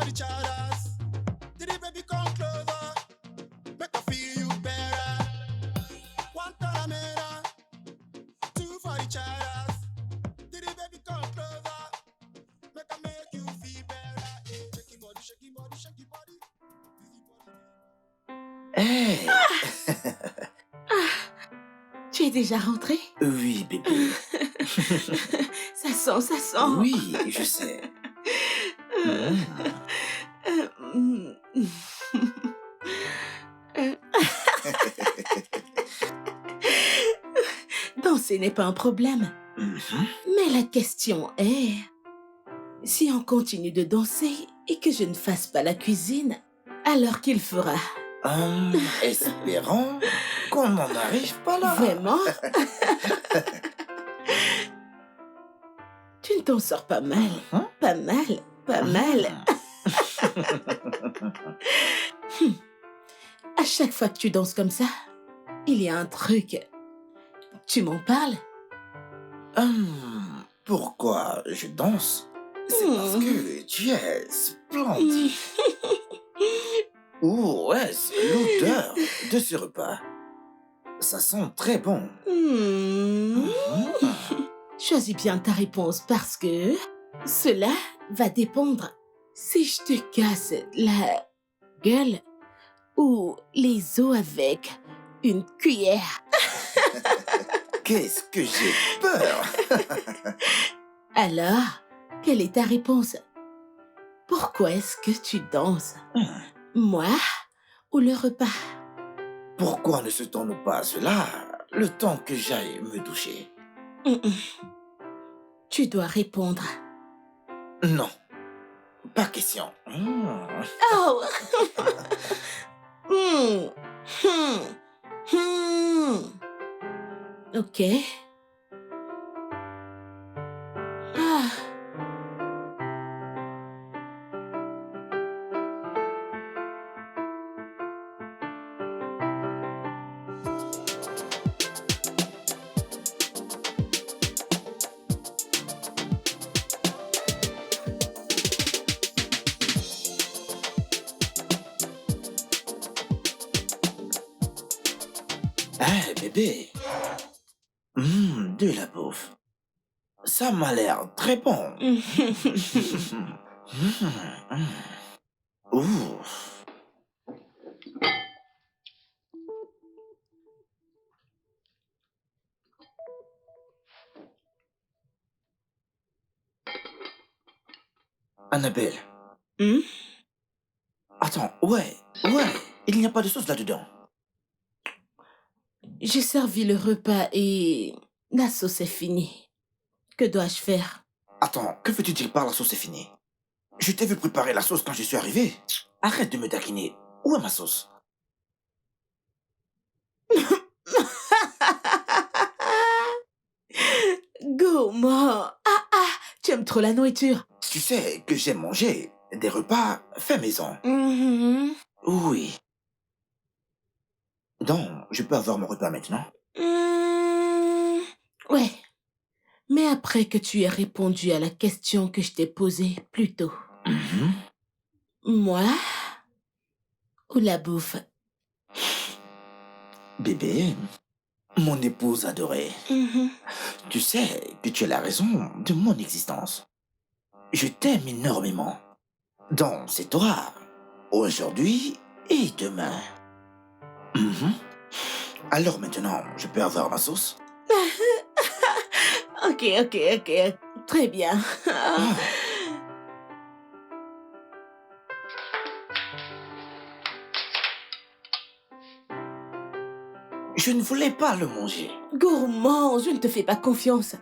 each other's. Did it baby come closer? Make I feel you better. One talamera, two for each other's. Did it baby come closer? Make I make you feel better. Hey, shake your body, shake your body, shake your body. Hey! Tu es déjà rentré? Oui, bébé. Ça sent, ça sent. Oui, je sais. Euh, mm. Euh. Danser n'est pas un problème. Mais la question est, si on continue de danser et que je ne fasse pas la cuisine, alors qu'il fera? Espérons qu'on n'en arrive pas là. Vraiment? Tu ne t'en sors pas mal. Pas mal, pas mal. À chaque fois que tu danses comme ça, il y a un truc. Tu m'en parles? Pourquoi je danse? C'est parce que tu es splendide. Ouh, ouais, c'est l'odeur de ce repas. Ça sent très bon. Choisis bien ta réponse parce que cela va dépendre si je te casse la gueule ou les os avec une cuillère. Qu'est-ce que j'ai peur! Alors, quelle est ta réponse? Pourquoi est-ce que tu danses? Moi ou le repas? Pourquoi ne se tourne pas à cela le temps que j'aille me doucher? Tu dois répondre. Non, pas question. Oh! Ok. Ah. Eh, bébé. De la bouffe. Ça m'a l'air très bon. Ouh. Annabelle. Attends, ouais, il n'y a pas de sauce là-dedans. J'ai servi le repas et la sauce est finie. Que dois-je faire? Attends, que veux-tu dire par la sauce est finie? Je t'ai vu préparer la sauce quand je suis arrivé. Arrête de me taquiner. Où est ma sauce? Gourmand! Tu aimes trop la nourriture. Tu sais que j'aime manger des repas faits maison. Oui. Donc, je peux avoir mon repas maintenant? Ouais. Mais après que tu aies répondu à la question que je t'ai posée plus tôt. Moi ou la bouffe? Bébé, mon épouse adorée, tu sais que tu es la raison de mon existence. Je t'aime énormément. Donc, c'est toi, aujourd'hui et demain. Alors maintenant, je peux avoir ma sauce? Ok. Très bien. Je ne voulais pas le manger. Gourmand, je ne te fais pas confiance.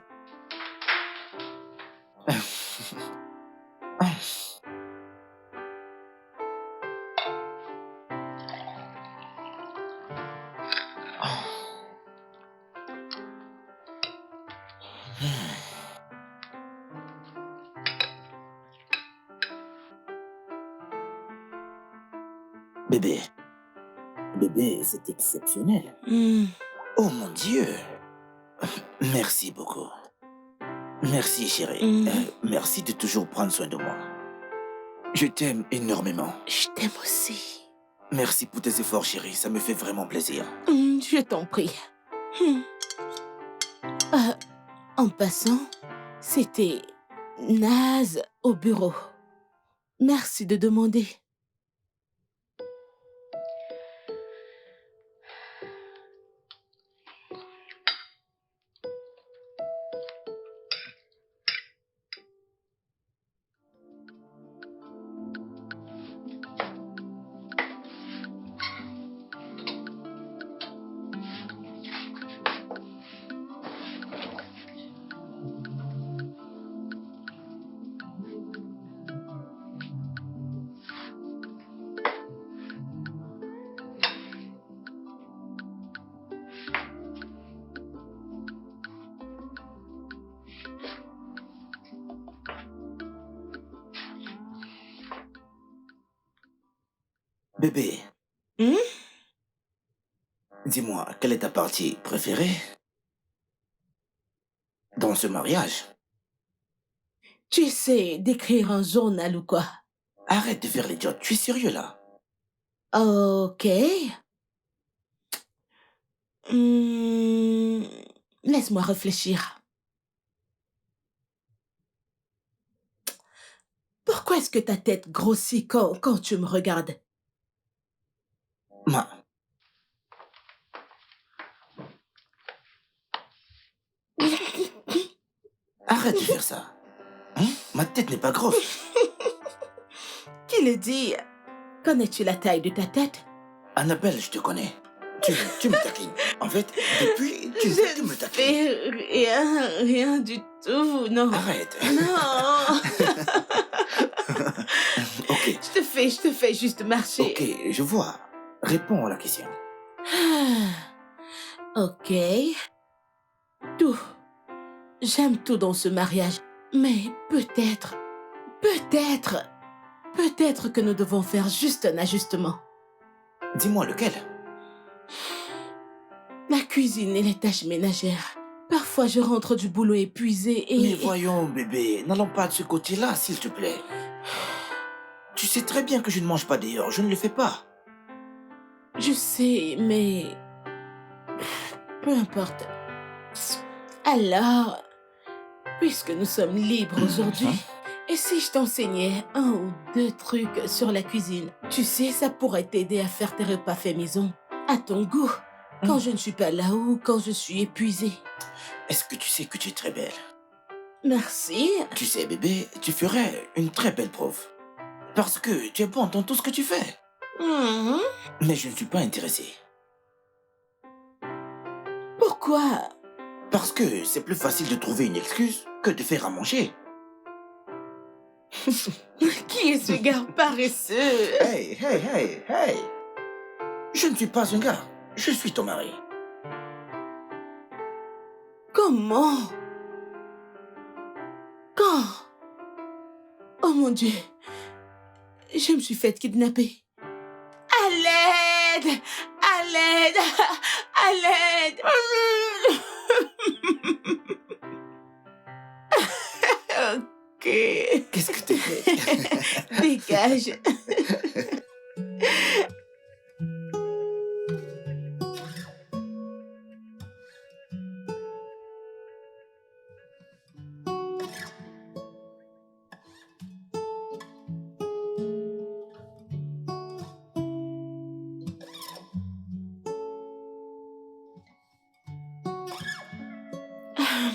Bébé, c'est exceptionnel. Oh mon Dieu. Merci beaucoup. Merci chérie. Merci de toujours prendre soin de moi. Je t'aime énormément. Je t'aime aussi. Merci pour tes efforts, chérie. Ça me fait vraiment plaisir. Je t'en prie. Hmm. En passant, c'était Naz au bureau. Merci de demander. Bébé, Hmm? dis-moi, quelle est ta partie préférée dans ce mariage? Tu essaies d'écrire un journal ou quoi? Arrête de faire l'idiote. Tu es sérieux là? Ok. Hmm, Laisse-moi réfléchir. Pourquoi est-ce que ta tête grossit quand tu me regardes? Ma, arrête de faire ça. Hein? Ma tête n'est pas grosse. Qui le dit? Connais-tu la taille de ta tête? Annabelle, je te connais. Tu me taquines. En fait, depuis, tu fais que me taquiner. fais rien du tout, non. Arrête. Non. Ok, Je te fais juste marcher. ok, je vois. Réponds à la question. Ok. Tout. J'aime tout dans ce mariage. Mais peut-être que nous devons faire juste un ajustement. Dis-moi lequel? La cuisine et les tâches ménagères. Parfois, je rentre du boulot épuisée et... Mais voyons, bébé, n'allons pas de ce côté-là, s'il te plaît. Tu sais très bien que je ne mange pas dehors, je ne le fais pas. Je sais, mais... Peu importe. Alors, puisque nous sommes libres aujourd'hui, et si je t'enseignais un ou deux trucs sur la cuisine? Tu sais, ça pourrait t'aider à faire tes repas faits maison, à ton goût, quand je ne suis pas là ou quand je suis épuisée. Est-ce que tu sais que tu es très belle? Merci. Tu sais, bébé, tu ferais une très belle prof. Parce que tu es bon dans tout ce que tu fais. Mhm. Mais je ne suis pas intéressé. Pourquoi? Parce que c'est plus facile de trouver une excuse que de faire à manger. Qui est ce gars paresseux? Hey, hey, hey, hey! Je ne suis pas un gars, je suis ton mari. Comment? Quand? Oh mon Dieu. Je me suis faite kidnapper. À l'aide! À l'aide! À l'aide! Ok. Qu'est-ce que t'es fait? Dégage.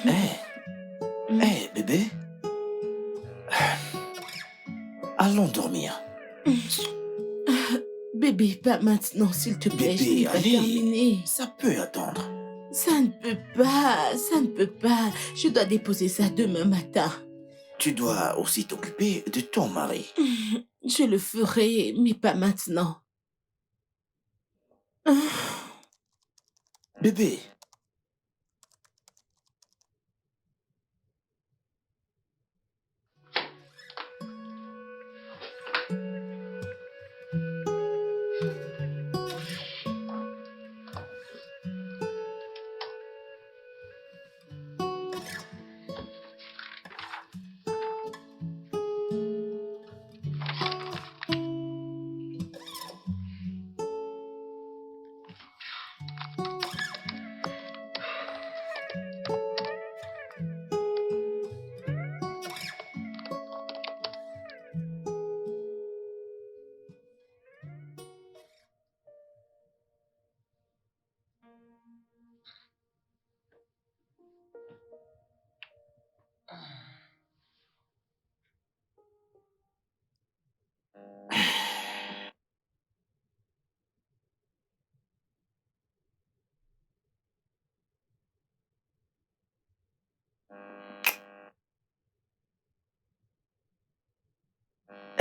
Hey, hey, bébé. Allons dormir. Bébé, pas maintenant, s'il te plaît. Je Bébé, n'ai pas allez. terminé. Ça peut attendre. Ça ne peut pas. Ça ne peut pas. Je dois déposer ça demain matin. Tu dois aussi t'occuper de ton mari. Je le ferai, mais pas maintenant. Bébé,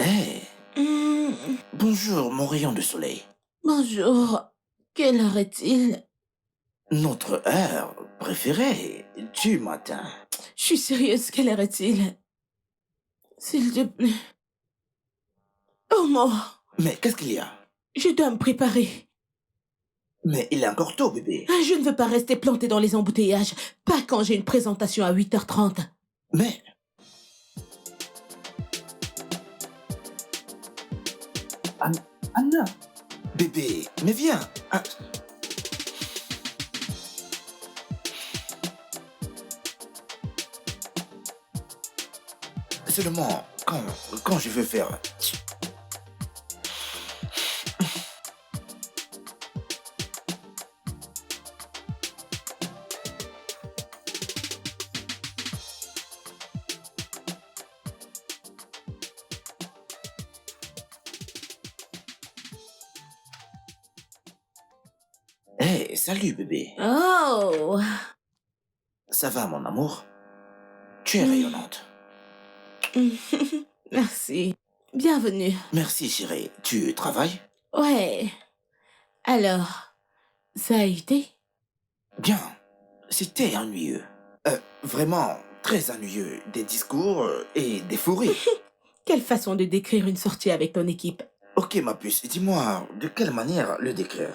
Hé, Hmm, bonjour, mon rayon de soleil. bonjour. Quelle heure est-il? Notre heure préférée du matin. Je suis sérieuse, quelle heure est-il? S'il te plaît. Oh non, Mais qu'est-ce qu'il y a? je dois me préparer. Mais il est encore tôt, bébé. Je ne veux pas rester plantée dans les embouteillages. Pas quand j'ai une présentation à 8h30. Mais, Anna, bébé, mais viens. Ah, seulement, quand je veux faire... Hé, salut, bébé. Oh, Ça va, mon amour? Tu es rayonnante. merci. Bienvenue. Merci, chérie. Tu travailles? Ouais. Alors, ça a été? Bien. C'était ennuyeux. Vraiment très ennuyeux. Des discours et des fous rires. Quelle façon de décrire une sortie avec ton équipe? Ok, ma puce, dis-moi, de quelle manière le décrire?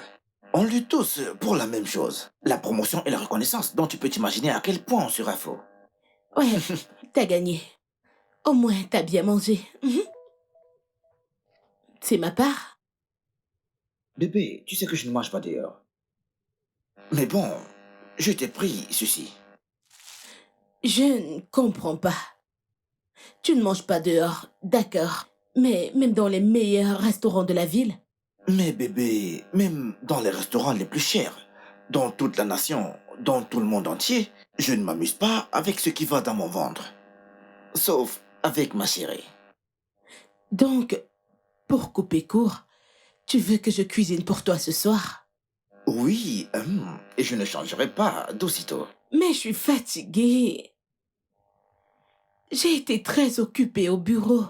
On lutte tous pour la même chose. La promotion et la reconnaissance, dont tu peux t'imaginer à quel point on sera faux. Ouais, t'as gagné. Au moins, t'as bien mangé. C'est ma part. Bébé, tu sais que je ne mange pas dehors. Mais bon, je t'ai pris ceci. Je ne comprends pas. Tu ne manges pas dehors, d'accord. Mais même dans les meilleurs restaurants de la ville? Mais bébé, même dans les restaurants les plus chers, dans toute la nation, dans tout le monde entier, je ne m'amuse pas avec ce qui va dans mon ventre. Sauf avec ma chérie. Donc, pour couper court, tu veux que je cuisine pour toi ce soir? Oui, et je ne changerai pas d'aussitôt. Mais je suis fatiguée. J'ai été très occupée au bureau.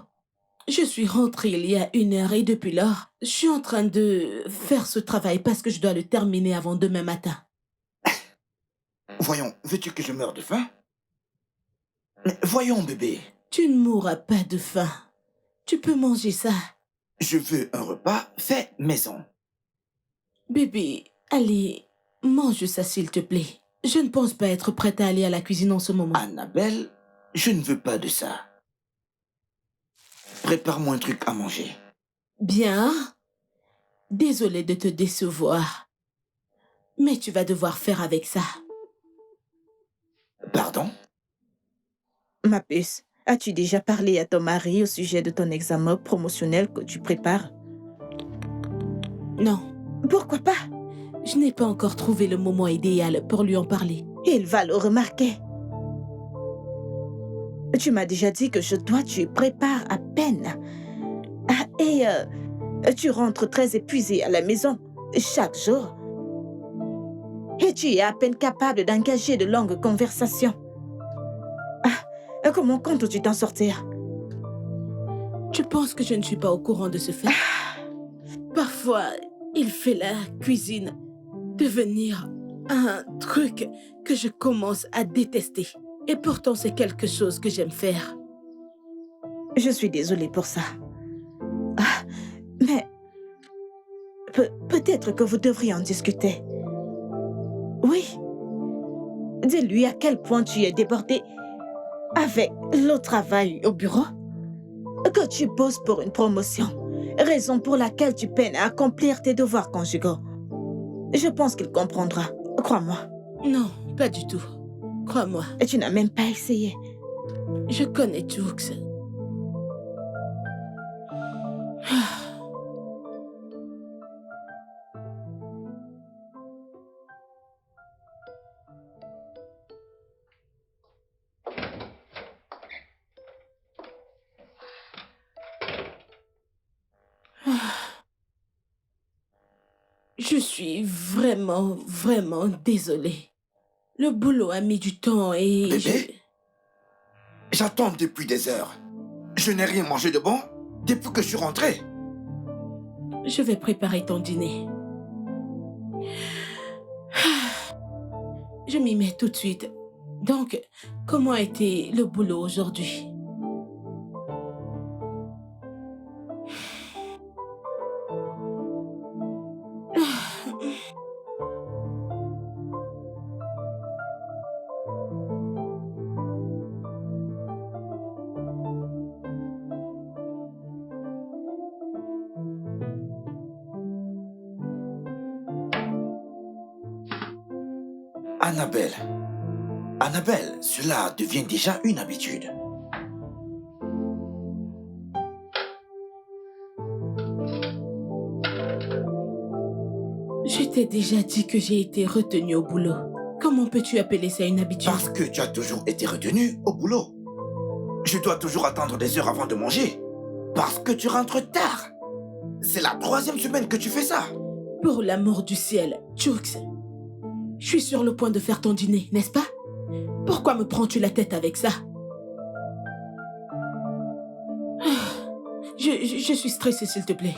Je suis rentrée il y a 1 heure et depuis lors, je suis en train de faire ce travail parce que je dois le terminer avant demain matin. Voyons, veux-tu que je meure de faim? Mais voyons, bébé, Tu ne mourras pas de faim. Tu peux manger ça. je veux un repas fait maison. Bébé, allez, mange ça s'il te plaît. Je ne pense pas être prête à aller à la cuisine en ce moment. Annabelle, je ne veux pas de ça. Prépare-moi un truc à manger. Bien. Désolée de te décevoir. Mais tu vas devoir faire avec ça. Pardon? Ma puce, as-tu déjà parlé à ton mari au sujet de ton examen promotionnel que tu prépares? Non, Pourquoi pas? je n'ai pas encore trouvé le moment idéal pour lui en parler. Il va le remarquer. Tu m'as déjà dit que tu prépares à peine. Tu rentres très épuisé à la maison chaque jour. Et tu es à peine capable d'engager de longues conversations. Comment comptes-tu t'en sortir? Je pense que je ne suis pas au courant de ce fait. Parfois, il fait la cuisine devenir un truc que je commence à détester. Et pourtant, c'est quelque chose que j'aime faire. Je suis désolée pour ça. Mais peut-être que vous devriez en discuter. Oui. Dis-lui à quel point tu es débordée avec le travail au bureau, que tu bosses pour une promotion, raison pour laquelle tu peines à accomplir tes devoirs conjugaux. Je pense qu'il comprendra, crois-moi. Non, pas du tout. Crois-moi, Et tu n'as même pas essayé. je connais Tux. Je suis vraiment désolée. Le boulot a mis du temps et Bébé? J'attends depuis des heures. Je n'ai rien mangé de bon? Depuis que je suis rentré. Je vais préparer ton dîner. Je m'y mets tout de suite. Donc, comment a été le boulot aujourd'hui? Annabelle. Annabelle, cela devient déjà une habitude. Je t'ai déjà dit que j'ai été retenue au boulot. Comment peux-tu appeler ça une habitude? Parce que tu as toujours été retenu au boulot. Je dois toujours attendre des heures avant de manger. Parce que tu rentres tard. C'est la 3e semaine que tu fais ça. Pour l'amour du ciel, Chooks, je suis sur le point de faire ton dîner, n'est-ce pas? Pourquoi me prends-tu la tête avec ça? Je suis stressée, s'il te plaît.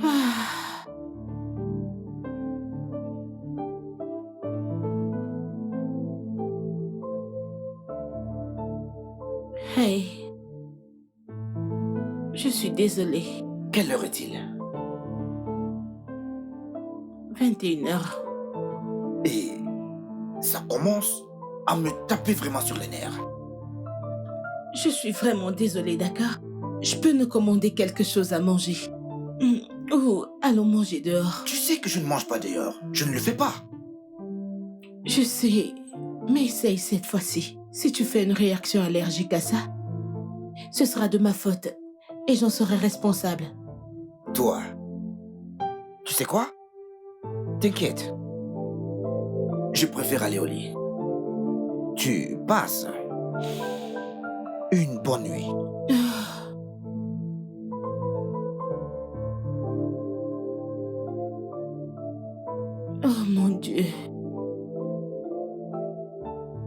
Ah. Hey, je suis désolée. Quelle heure est-il? 21h. Et ça commence à me taper vraiment sur les nerfs. Je suis vraiment désolée, d'accord? Je peux nous commander quelque chose à manger. Ou allons manger dehors. Tu sais que je ne mange pas dehors. Je ne le fais pas. Je sais, mais essaye cette fois-ci. Si tu fais une réaction allergique à ça, ce sera de ma faute et j'en serai responsable. Toi, tu sais quoi? T'inquiète. Je préfère aller au lit. Tu passes une bonne nuit. Oh mon Dieu.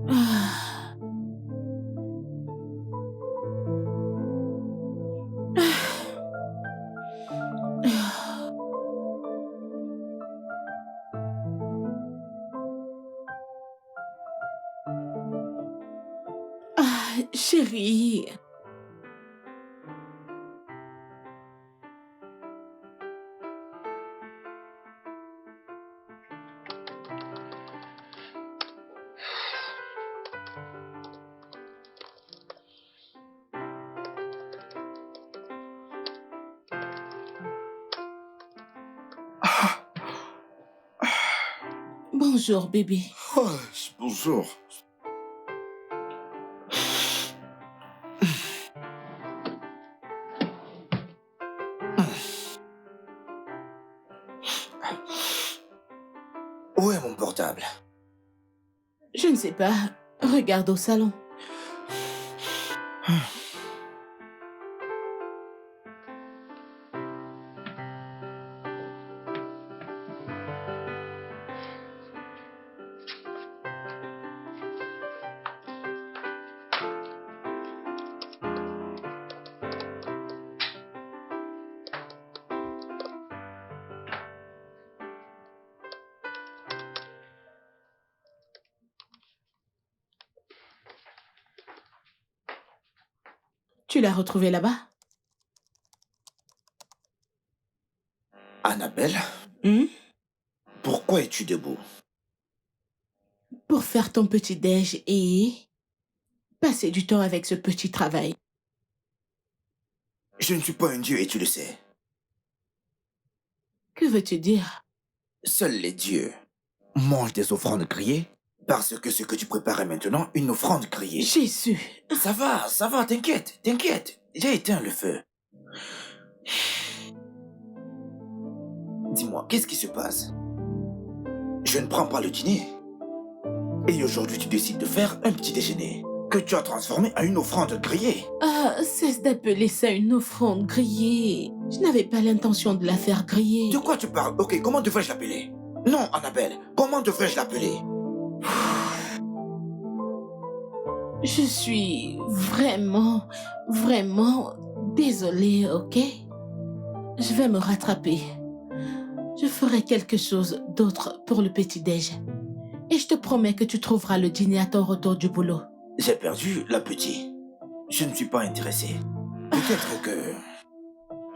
Ah. Ah. Ah, chérie. Bonjour, bébé. Oh, bonjour. Où est mon portable? Je ne sais pas. Regarde au salon. Tu l'as retrouvé là-bas? Annabelle, pourquoi es-tu debout? Pour faire ton petit déj et passer du temps avec ce petit travail. Je ne suis pas un dieu et tu le sais. Que veux-tu dire? Seuls les dieux mangent des offrandes grillées parce que ce que tu prépares est maintenant une offrande grillée. Jésus! Ça va, t'inquiète, t'inquiète. J'ai éteint le feu. Dis-moi, qu'est-ce qui se passe? Je ne prends pas le dîner. Et aujourd'hui, tu décides de faire un petit déjeuner que tu as transformé en une offrande grillée. Ah, cesse d'appeler ça une offrande grillée. Je n'avais pas l'intention de la faire griller. De quoi tu parles? Ok, comment devrais-je l'appeler? Non, Annabelle, comment devrais-je l'appeler? Je suis vraiment désolée, ok? Je vais me rattraper. Je ferai quelque chose d'autre pour le petit-déj. Et je te promets que tu trouveras le dîner à ton retour du boulot. J'ai perdu l'appétit. Je ne suis pas intéressé. Peut-être que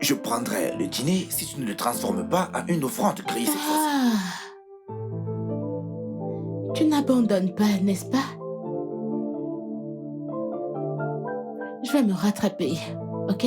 je prendrai le dîner si tu ne le transformes pas en une offrande grillée cette fois-ci. Ah, tu n'abandonnes pas, n'est-ce pas? Je vais me rattraper, ok?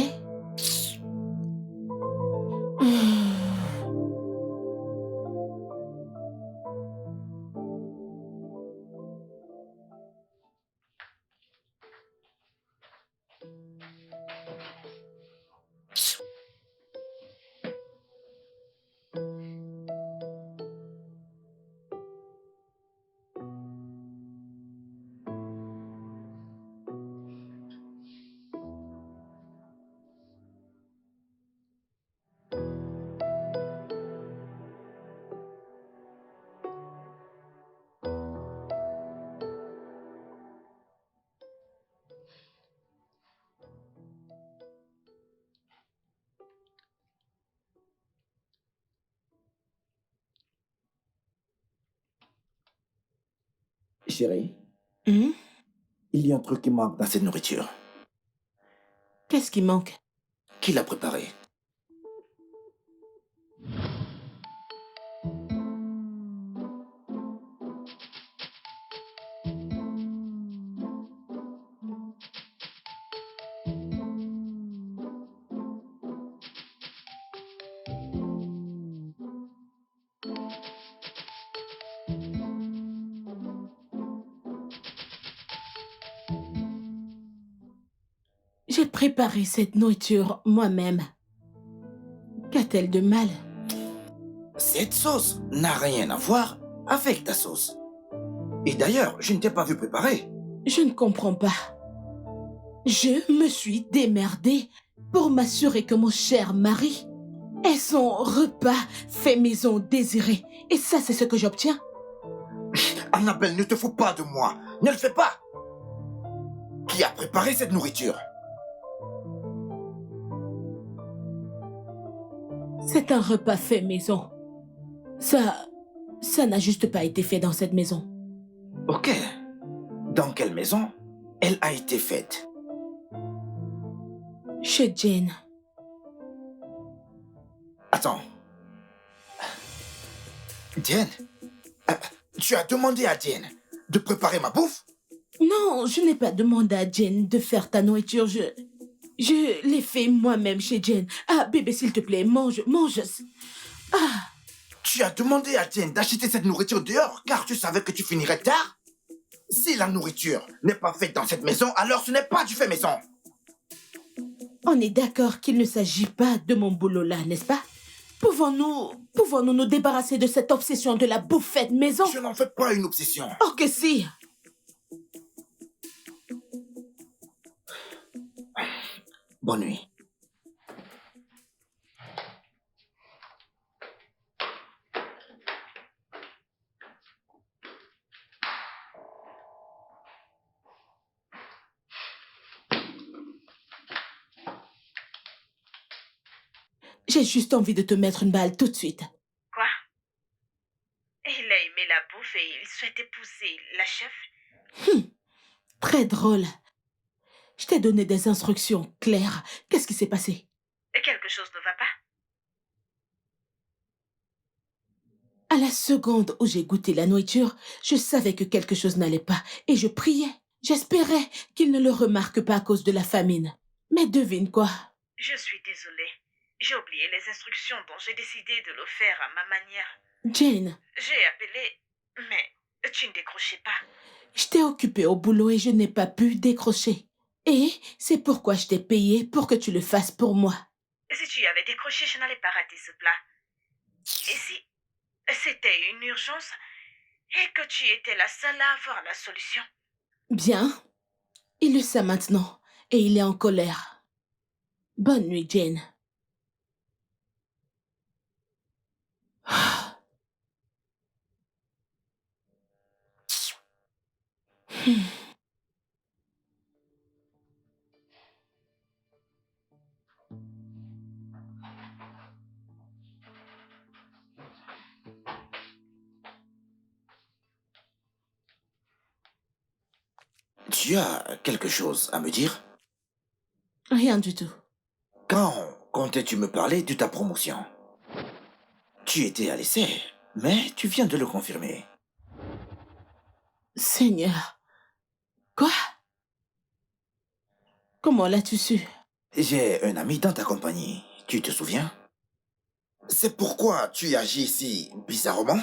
Chérie, Hmm? il y a un truc qui manque dans cette nourriture. Qu'est-ce qui manque? Qui l'a préparé? J'ai préparé cette nourriture moi-même. Qu'a-t-elle de mal? Cette sauce n'a rien à voir avec ta sauce. Et d'ailleurs, je ne t'ai pas vu préparer. Je ne comprends pas. Je me suis démerdée pour m'assurer que mon cher mari ait son repas fait maison désiré. Et ça, c'est ce que j'obtiens. Annabelle, ne te fous pas de moi. Ne le fais pas. Qui a préparé cette nourriture? C'est un repas fait maison. Ça n'a juste pas été fait dans cette maison. Ok. Dans quelle maison elle a été faite? Chez Jane. Attends. Diane, tu as demandé à Diane de préparer ma bouffe? Non, je n'ai pas demandé à Jane de faire ta nourriture. Je l'ai fait moi-même chez Jane. Ah, bébé, s'il te plaît, mange. Ah, Tu as demandé à Diane d'acheter cette nourriture dehors car tu savais que tu finirais tard? Si la nourriture n'est pas faite dans cette maison, alors ce n'est pas du fait maison. on est d'accord qu'il ne s'agit pas de mon boulot là, n'est-ce pas? Pouvons-nous nous débarrasser de cette obsession de la bouffe faite maison? Je n'en fais pas une obsession. Oh que si! Bonne nuit. J'ai juste envie de te mettre une balle tout de suite. Quoi? Il a aimé la bouffe et il souhaite épouser la chef? Très drôle. Je t'ai donné des instructions claires. Qu'est-ce qui s'est passé? Quelque chose ne va pas? À la seconde où j'ai goûté la nourriture, je savais que quelque chose n'allait pas et je priais. J'espérais qu'il ne le remarque pas à cause de la famine. Mais devine quoi? Je suis désolée. J'ai oublié les instructions dont j'ai décidé de le faire à ma manière. Jane, J'ai appelé, mais tu ne décrochais pas. j'étais occupée au boulot et je n'ai pas pu décrocher. Et c'est pourquoi je t'ai payé pour que tu le fasses pour moi. Si tu avais décroché, je n'allais pas rater ce plat. Et si c'était une urgence et que tu étais la seule à avoir la solution? Bien, il le sait maintenant et il est en colère. Bonne nuit, Jane. Tu as quelque chose à me dire? Rien du tout. Quand comptais-tu me parler de ta promotion? Tu étais à l'essai, mais tu viens de le confirmer. Seigneur. Quoi? Comment l'as-tu su? J'ai un ami dans ta compagnie, tu te souviens? C'est pourquoi tu agis si bizarrement?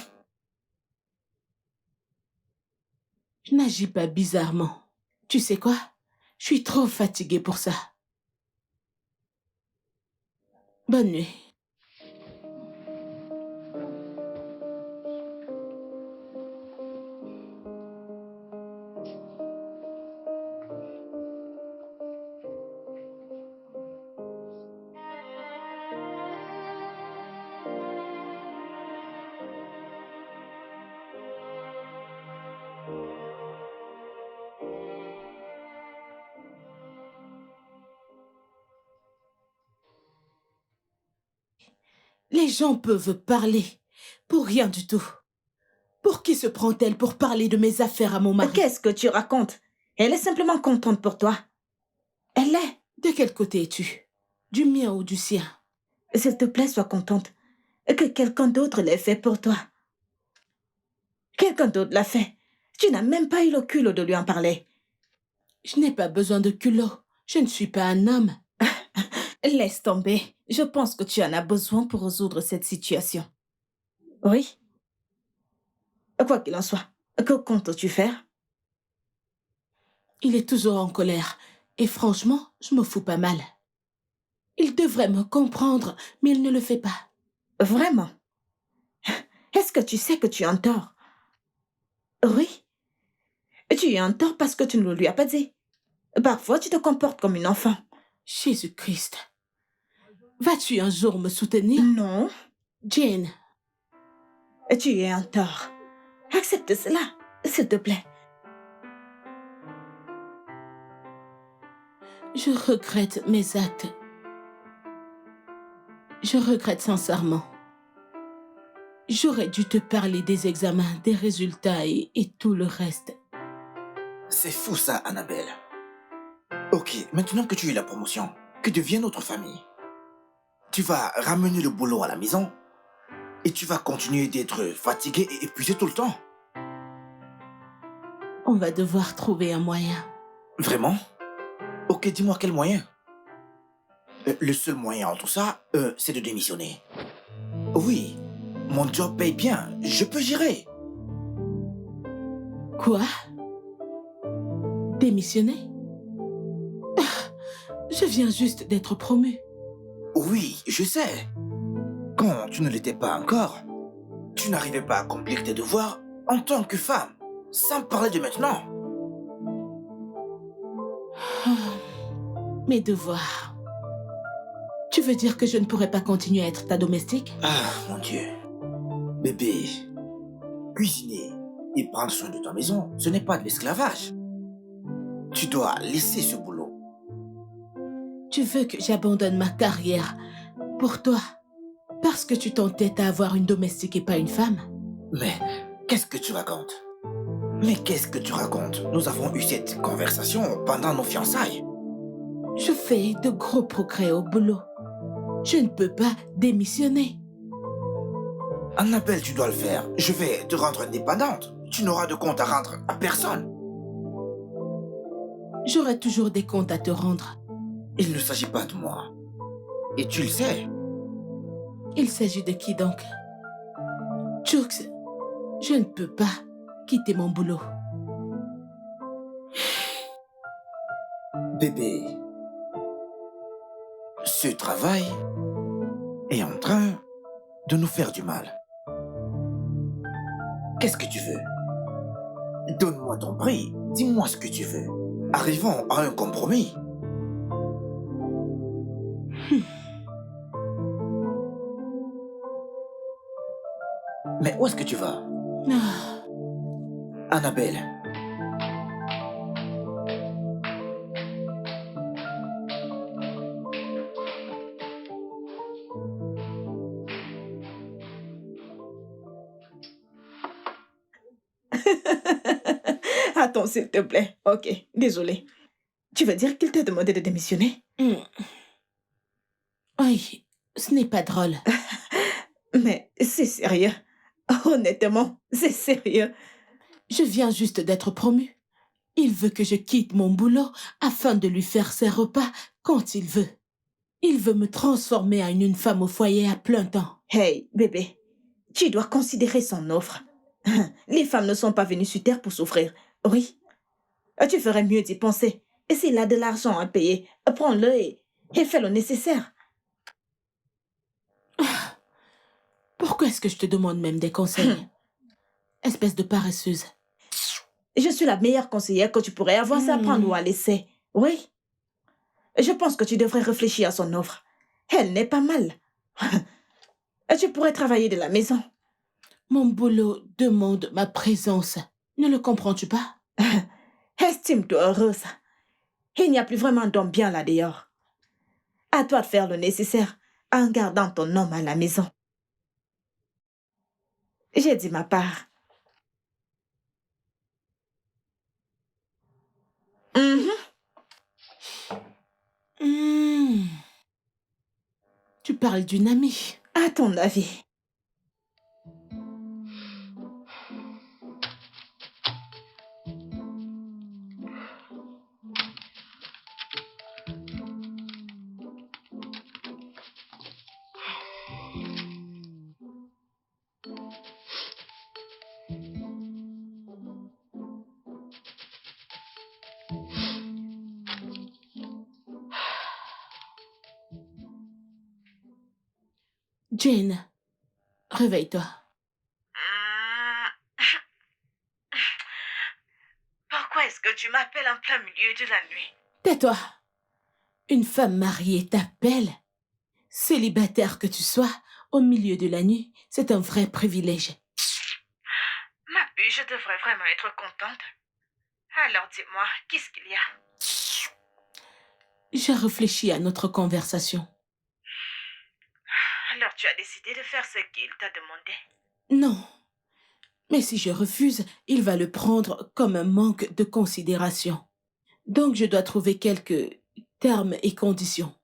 Je n'agis pas bizarrement. Tu sais quoi? Je suis trop fatiguée pour ça. Bonne nuit. Les gens peuvent parler pour rien du tout. Pour qui se prend-elle pour parler de mes affaires à mon mari? Qu'est-ce que tu racontes? Elle est simplement contente pour toi. Elle est. De quel côté es-tu? Du mien ou du sien? S'il te plaît, sois contente. Que quelqu'un d'autre l'ait fait pour toi. Quelqu'un d'autre l'a fait. Tu n'as même pas eu le culot de lui en parler. Je n'ai pas besoin de culot. Je ne suis pas un homme. Laisse tomber. Je pense que tu en as besoin pour résoudre cette situation. Oui. Quoi qu'il en soit, que comptes-tu faire? Il est toujours en colère. Et franchement, je me fous pas mal. Il devrait me comprendre, mais il ne le fait pas. Vraiment? Est-ce que tu sais que tu es en tort? Oui. Tu es en tort parce que tu ne le lui as pas dit. Parfois, tu te comportes comme une enfant. Jésus-Christ. Vas-tu un jour me soutenir? Non. Jane, Tu es en tort. Accepte cela, s'il te plaît. je regrette mes actes. Je regrette sincèrement. J'aurais dû te parler des examens, des résultats et tout le reste. C'est fou ça, Annabelle. Ok, maintenant que tu as la promotion, que devient notre famille? Tu vas ramener le boulot à la maison et tu vas continuer d'être fatigué et épuisé tout le temps. On va devoir trouver un moyen. Vraiment? Ok, dis-moi quel moyen? Le seul moyen en tout ça, c'est de démissionner. Oui, mon job paye bien, je peux gérer. Quoi? Démissionner? Ah, je viens juste d'être promue. Oui, je sais. Quand tu ne l'étais pas encore, tu n'arrivais pas à accomplir tes devoirs en tant que femme, sans parler de maintenant. Mes devoirs. Tu veux dire que je ne pourrais pas continuer à être ta domestique? Ah, mon Dieu. Bébé, cuisiner et prendre soin de ta maison, ce n'est pas de l'esclavage. Tu dois laisser ce boulot. Tu veux que j'abandonne ma carrière pour toi parce que tu t'entêtes à avoir une domestique et pas une femme? Mais qu'est-ce que tu racontes? Mais qu'est-ce que tu racontes? Nous avons eu cette conversation pendant nos fiançailles. Je fais de gros progrès au boulot. Je ne peux pas démissionner. Annabelle, tu dois le faire. Je vais te rendre indépendante. Tu n'auras de compte à rendre à personne. J'aurai toujours des comptes à te rendre. Il ne s'agit pas de moi. Et tu le sais. Il s'agit de qui donc? Jux, je ne peux pas quitter mon boulot. Bébé, ce travail est en train de nous faire du mal. Qu'est-ce que tu veux? Donne-moi ton prix, dis-moi ce que tu veux. Arrivons à un compromis. Mais où est-ce que tu vas? Ah, Annabelle. Attends, s'il te plaît. Ok, désolé. Tu veux dire qu'il t'a demandé de démissionner? oui, ce n'est pas drôle. Mais c'est sérieux. Honnêtement, c'est sérieux. Je viens juste d'être promue. Il veut que je quitte mon boulot afin de lui faire ses repas quand il veut. Il veut me transformer en une femme au foyer à plein temps. Hey, bébé, tu dois considérer son offre. Les femmes ne sont pas venues sur Terre pour souffrir. Oui. Tu ferais mieux d'y penser. Et s'il a de l'argent à payer, prends-le et fais le nécessaire. Pourquoi est-ce que je te demande même des conseils? Espèce de paresseuse. Je suis la meilleure conseillère que tu pourrais avoir à prendre ou à laisser. Oui. Je pense que tu devrais réfléchir à son offre. Elle n'est pas mal. Tu pourrais travailler de la maison. Mon boulot demande ma présence. Ne le comprends-tu pas? Estime-toi heureuse. Il n'y a plus vraiment d'homme bien là dehors. À toi de faire le nécessaire en gardant ton homme à la maison. J'ai dit ma part. Tu parles d'une amie. À ton avis. Jane, réveille-toi. Pourquoi est-ce que tu m'appelles en plein milieu de la nuit? Tais-toi. Une femme mariée t'appelle. Célibataire que tu sois, au milieu de la nuit, c'est un vrai privilège. Ma puce, je devrais vraiment être contente. Alors dis-moi, qu'est-ce qu'il y a? J'ai réfléchi à notre conversation. Alors tu as décidé de faire ce qu'il t'a demandé? Non. Mais si je refuse, il va le prendre comme un manque de considération. Donc je dois trouver quelques termes et conditions.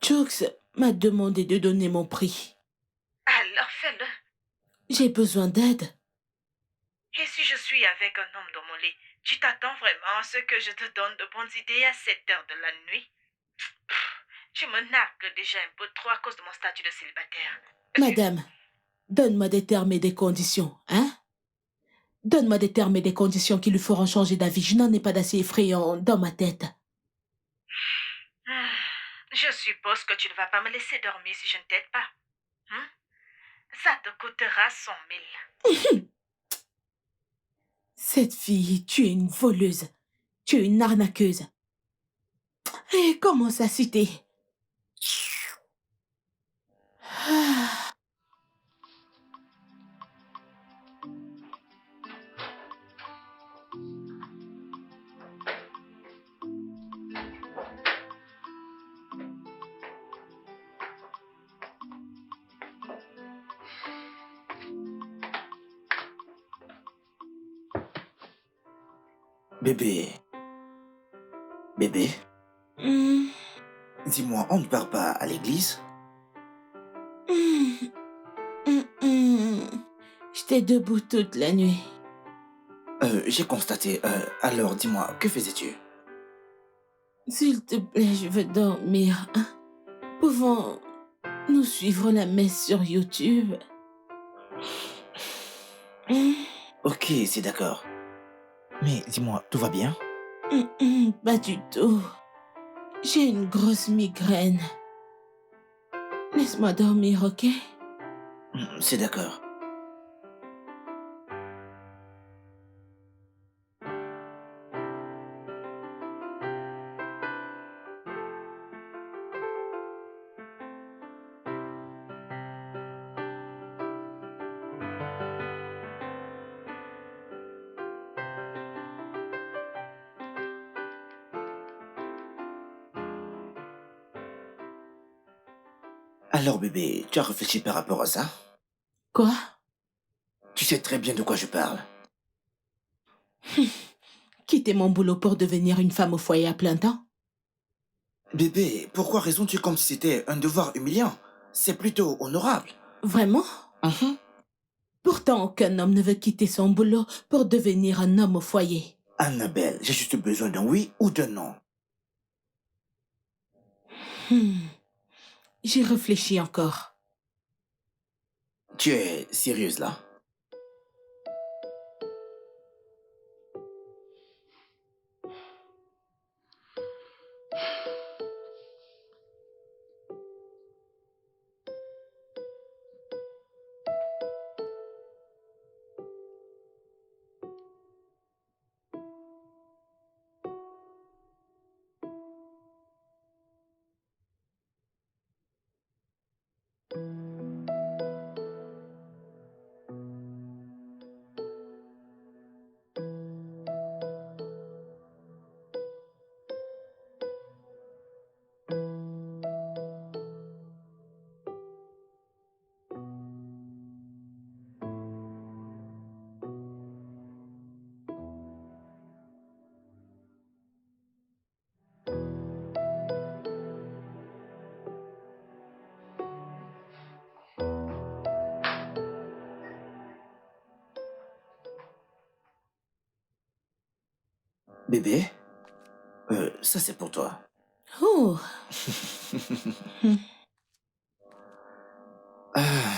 Chooks m'a demandé de donner mon prix. Alors fais-le. J'ai besoin d'aide. Et si je suis avec un homme dans mon lit, tu t'attends vraiment à ce que je te donne de bonnes idées à cette heure de la nuit? Tu me nargues déjà un peu trop à cause de mon statut de célibataire. Madame, donne-moi des termes et des conditions, hein? Donne-moi des termes et des conditions qui lui feront changer d'avis. Je n'en ai pas d'assez effrayant dans ma tête. Je suppose que tu ne vas pas me laisser dormir si je ne t'aide pas. Ça te coûtera 100 000. Cette fille, tu es une voleuse. Tu es une arnaqueuse. Et commence à citer. Ah. Bébé. Bébé, dis-moi, on ne part pas à l'église? J'étais debout toute la nuit. J'ai constaté. Alors, dis-moi, que faisais-tu? S'il te plaît, je veux dormir. Hein? Pouvons-nous suivre la messe sur YouTube? Ok, c'est d'accord. Mais dis-moi, tout va bien? Pas du tout. J'ai une grosse migraine. Laisse-moi dormir, ok? C'est d'accord. Alors bébé, tu as réfléchi par rapport à ça? Quoi? Tu sais très bien de quoi je parle. Quitter mon boulot pour devenir une femme au foyer à plein temps? Bébé, pourquoi raisonnes-tu comme si c'était un devoir humiliant? C'est plutôt honorable. Vraiment? Mhm. Pourtant, aucun homme ne veut quitter son boulot pour devenir un homme au foyer. Annabelle, j'ai juste besoin d'un oui ou d'un non. Hmm. J'y réfléchis encore. Tu es sérieuse là? Bébé, ça c'est pour toi. Oh, hmm. Ah,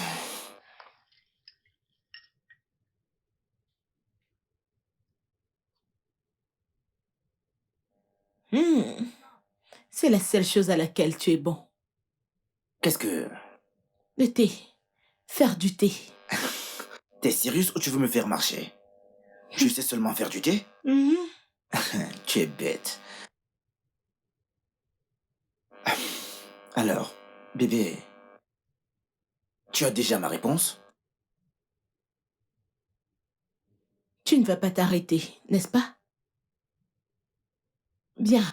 Hmm. C'est la seule chose à laquelle tu es bon. qu'est-ce que... Le thé. Faire du thé. T'es sérieuse ou tu veux me faire marcher? Je sais seulement faire du thé? Mhm. Tu es bête. Alors, bébé, tu as déjà ma réponse? Tu ne vas pas t'arrêter, n'est-ce pas? Bien.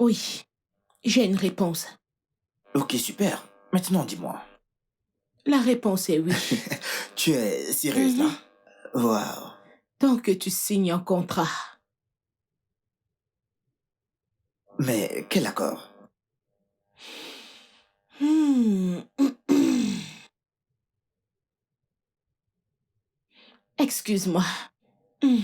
Oui, j'ai une réponse. Ok, super. Maintenant, dis-moi. La réponse est oui. Tu es sérieuse là? Mhm. Waouh. Tant que tu signes un contrat. Mais quel accord? Hmm. Excuse-moi. Hmm.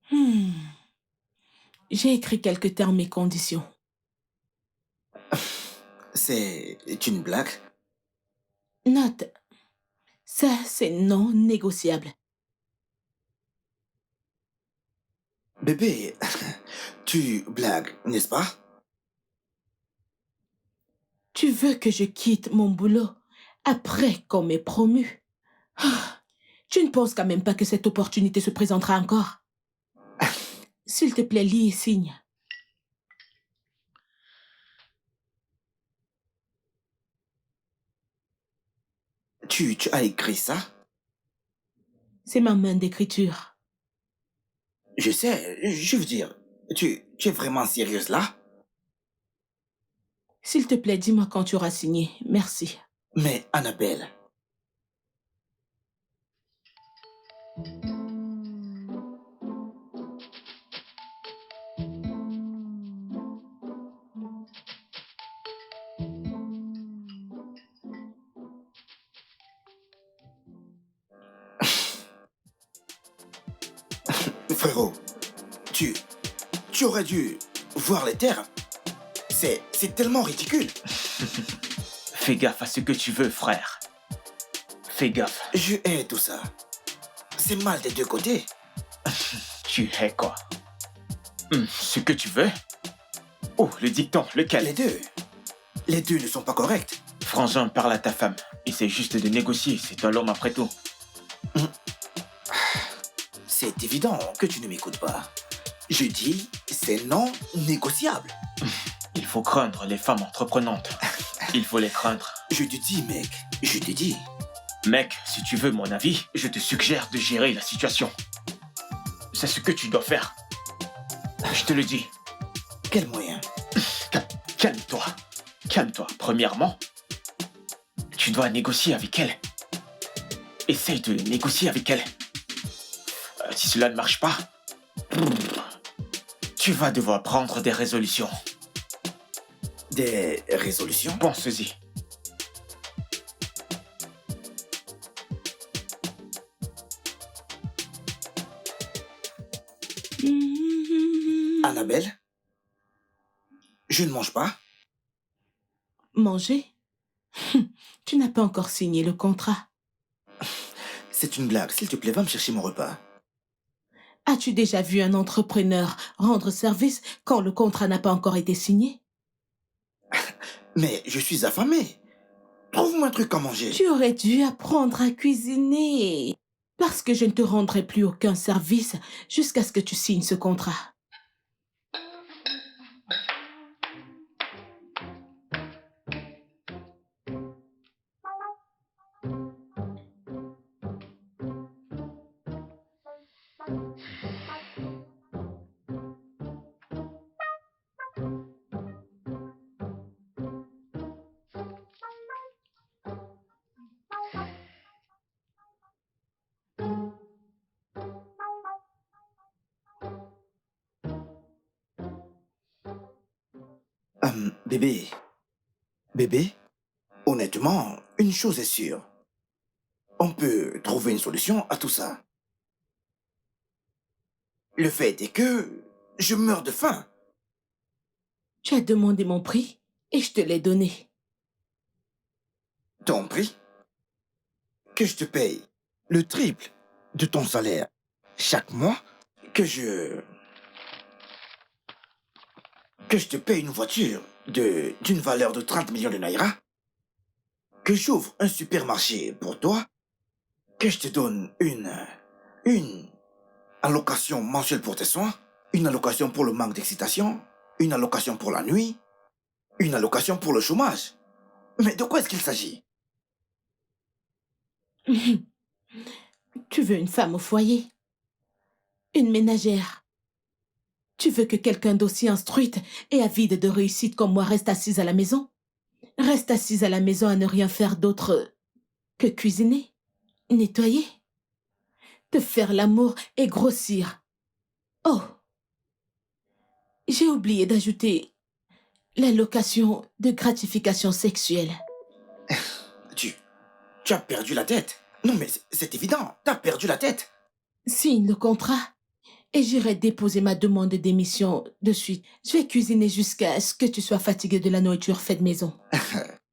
Hmm. J'ai écrit quelques termes et conditions. C'est une blague? Note, ça c'est non négociable. Bébé, tu blagues, n'est-ce pas? Tu veux que je quitte mon boulot après qu'on m'ait promu? Ah, tu ne penses quand même pas que cette opportunité se présentera encore? S'il te plaît, lis et signe. Tu as écrit ça? C'est ma main d'écriture. Je sais, je veux dire, tu es vraiment sérieuse là? S'il te plaît, dis-moi quand tu auras signé. Merci. Mais Annabelle, Frérot, tu... Tu aurais dû voir les termes. C'est tellement ridicule. Fais gaffe à ce que tu veux, frère. Fais gaffe. Je hais tout ça. C'est mal des deux côtés. Tu hais quoi? Ce que tu veux? Oh, le dicton, lequel? Les deux. Les deux ne sont pas corrects. Frangin, parle à ta femme. Essaie juste de négocier, c'est toi l'homme après tout. C'est évident que tu ne m'écoutes pas. Je dis, c'est non négociable. Il faut craindre les femmes entreprenantes. Il faut les craindre. Je te dis, mec, je te dis. Mec, si tu veux mon avis, je te suggère de gérer la situation. C'est ce que tu dois faire. Je te le dis. Quel moyen? Calme-toi. Calme-toi. Premièrement, tu dois négocier avec elle. Essaye de négocier avec elle. Si cela ne marche pas, tu vas devoir prendre des résolutions. Des résolutions? Pense-y. Annabelle? Je ne mange pas. Manger? Tu n'as pas encore signé le contrat. C'est une blague. S'il te plaît, va me chercher mon repas. As-tu déjà vu un entrepreneur rendre service quand le contrat n'a pas encore été signé? Mais je suis affamé. Trouve-moi un truc à manger. Tu aurais dû apprendre à cuisiner. Parce que je ne te rendrai plus aucun service jusqu'à ce que tu signes ce contrat. Bébé. Bébé, honnêtement, une chose est sûre. On peut trouver une solution à tout ça. Le fait est que je meurs de faim. Tu as demandé mon prix et je te l'ai donné. Ton prix? Que je te paye le triple de ton salaire chaque mois? Que je te paye une voiture d'une valeur de 30 millions de naira? Que j'ouvre un supermarché pour toi? Que je te donne une allocation mensuelle pour tes soins? Une allocation pour le manque d'excitation? Une allocation pour la nuit? Une allocation pour le chômage? Mais de quoi est-ce qu'il s'agit? Tu veux une femme au foyer? Une ménagère? Tu veux que quelqu'un d'aussi instruite et avide de réussite comme moi reste assise à la maison? Reste assise à la maison à ne rien faire d'autre que cuisiner, nettoyer, te faire l'amour et grossir. Oh! J'ai oublié d'ajouter l'allocation de gratification sexuelle. Tu as perdu la tête. Non mais c'est évident, t'as perdu la tête. Signe le contrat et j'irai déposer ma demande de démission de suite. Je vais cuisiner jusqu'à ce que tu sois fatigué de la nourriture faite maison.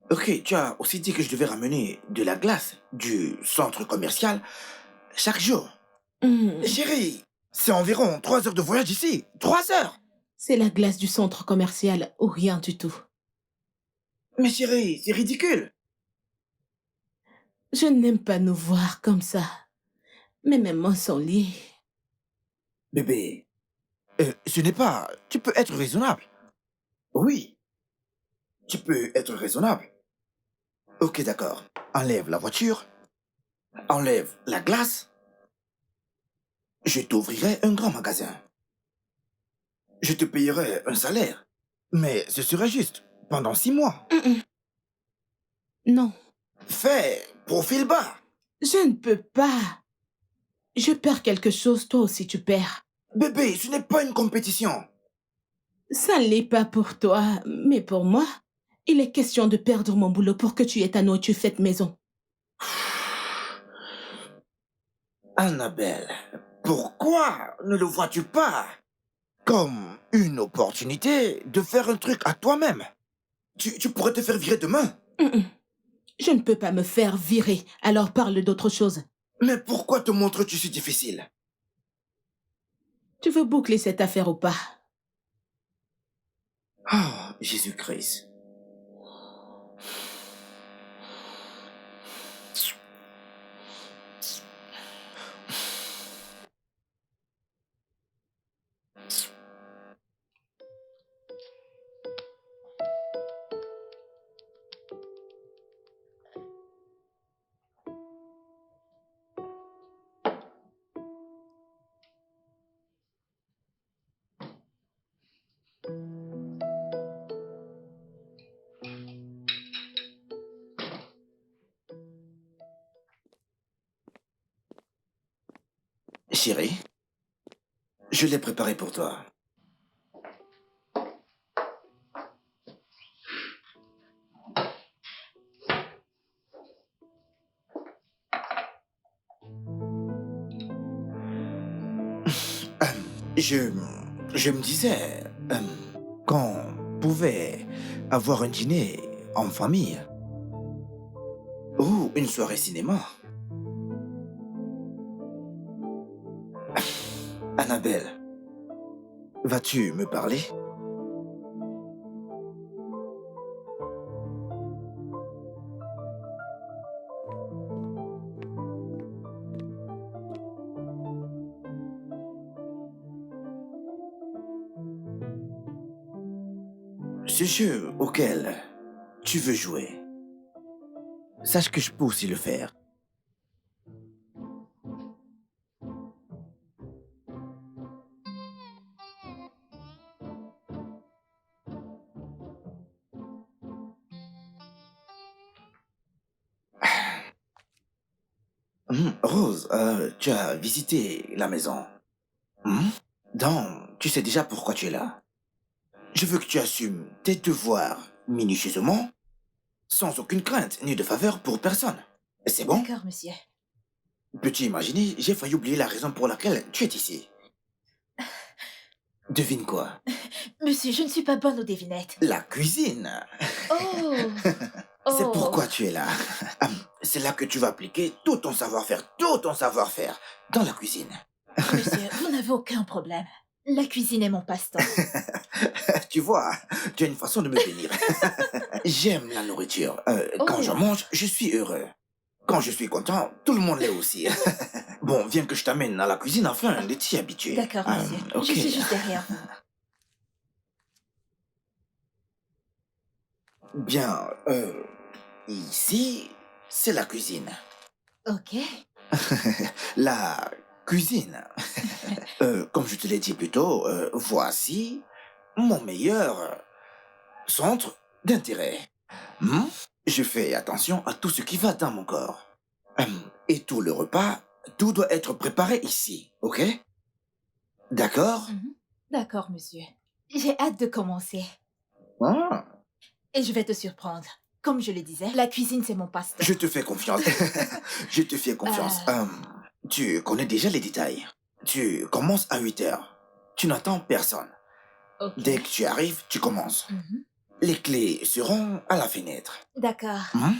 Ok, tu as aussi dit que je devais ramener de la glace du centre commercial chaque jour. Chérie, c'est environ 3 heures de voyage d'ici. 3 heures. C'est la glace du centre commercial ou rien du tout. Mais chérie, c'est ridicule. Je n'aime pas nous voir comme ça. Mais mes mains sont liées. Bébé, ce n'est pas... Tu peux être raisonnable. Oui, tu peux être raisonnable. Ok, d'accord. Enlève la voiture. Enlève la glace. Je t'ouvrirai un grand magasin. Je te payerai un salaire. Mais ce serait juste pendant 6 mois. Non, Fais profil bas. je ne peux pas. Je perds quelque chose, toi aussi tu perds. Bébé, ce n'est pas une compétition. Ça ne l'est pas pour toi, mais pour moi, il est question de perdre mon boulot pour que tu aies ta nourriture faite maison. Annabelle, Pourquoi ne le vois-tu pas comme une opportunité de faire un truc à toi-même? Tu pourrais te faire virer demain. Je ne peux pas me faire virer, alors parle d'autre chose. Mais pourquoi te montres-tu si difficile? Tu veux boucler cette affaire ou pas? Ah, Jésus-Christ. Chérie, je l'ai préparé pour toi. Euh, je, je me disais qu'on pouvait avoir un dîner en famille ou une soirée cinéma. Annabelle, vas-tu me parler? Ce jeu auquel tu veux jouer, sache que je peux aussi le faire. Rose, tu as visité la maison. Hmm? Donc, tu sais déjà pourquoi tu es là. Je veux que tu assumes tes devoirs minutieusement, sans aucune crainte ni de faveur pour personne. C'est bon? D'accord, monsieur. Peux-tu imaginer, j'ai failli oublier la raison pour laquelle tu es ici. Devine quoi? Monsieur, je ne suis pas bonne aux devinettes. La cuisine. Oh! C'est Oh. pourquoi tu es là. C'est là que tu vas appliquer tout ton savoir-faire dans la cuisine. Monsieur, vous n'avez aucun problème. La cuisine est mon passe-temps. Tu vois, tu as une façon de me bénir. J'aime la nourriture. Quand Oh. je mange, je suis heureux. Quand je suis content, tout le monde l'est aussi. Bon, viens que je t'amène à la cuisine afin de t'y habituer. D'accord, monsieur. Ok. Je suis juste derrière vous. Bien, ici, c'est la cuisine. Ok. La cuisine. Comme je te l'ai dit plus tôt, voici mon meilleur centre d'intérêt. Hmm? Je fais attention à tout ce qui va dans mon corps. Et tout le repas, tout doit être préparé ici, ok? D'accord? Mhm. D'accord, monsieur. J'ai hâte de commencer. Ah, Et je vais te surprendre. Comme je le disais, la cuisine, c'est mon passe-temps. je te fais confiance. Je te fais confiance. Tu connais déjà les détails. Tu commences à 8 heures. Tu n'attends personne. Ok. Dès que tu arrives, tu commences. Mhm. Les clés seront à la fenêtre. D'accord. Hmm?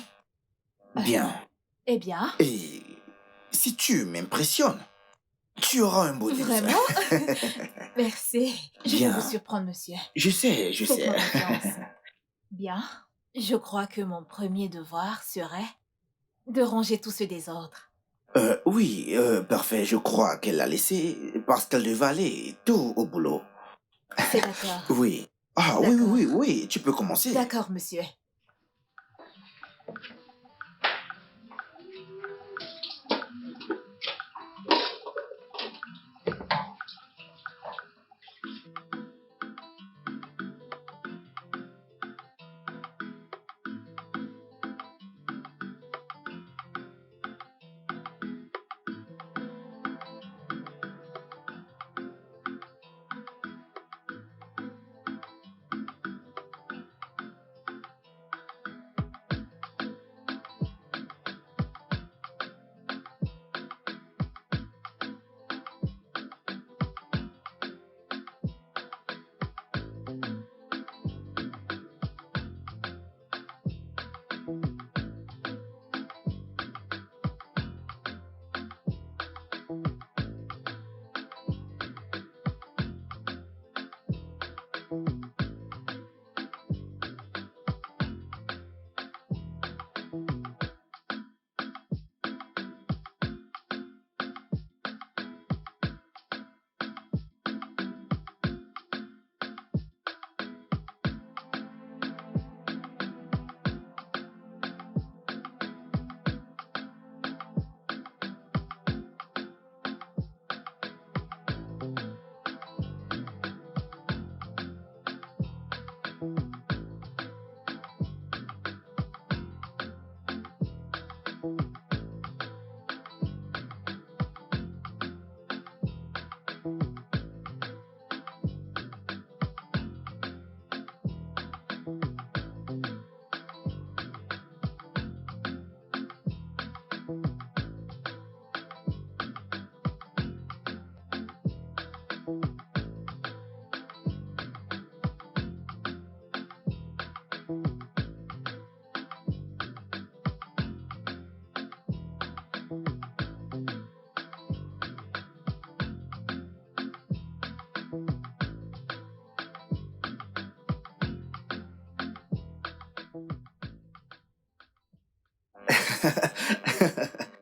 Bien. Eh bien, Et si tu m'impressionnes, tu auras un bonus. vraiment? Merci. Je vais Bien. vous surprendre, monsieur. Je sais. Faites-moi confiance. Bien. Je crois que mon premier devoir serait de ranger tout ce désordre. Oui, parfait. Je crois qu'elle l'a laissé parce qu'elle devait aller tôt au boulot. C'est d'accord. Oui. Ah, oui, D'accord. oui, oui, oui, tu peux commencer. D'accord, monsieur.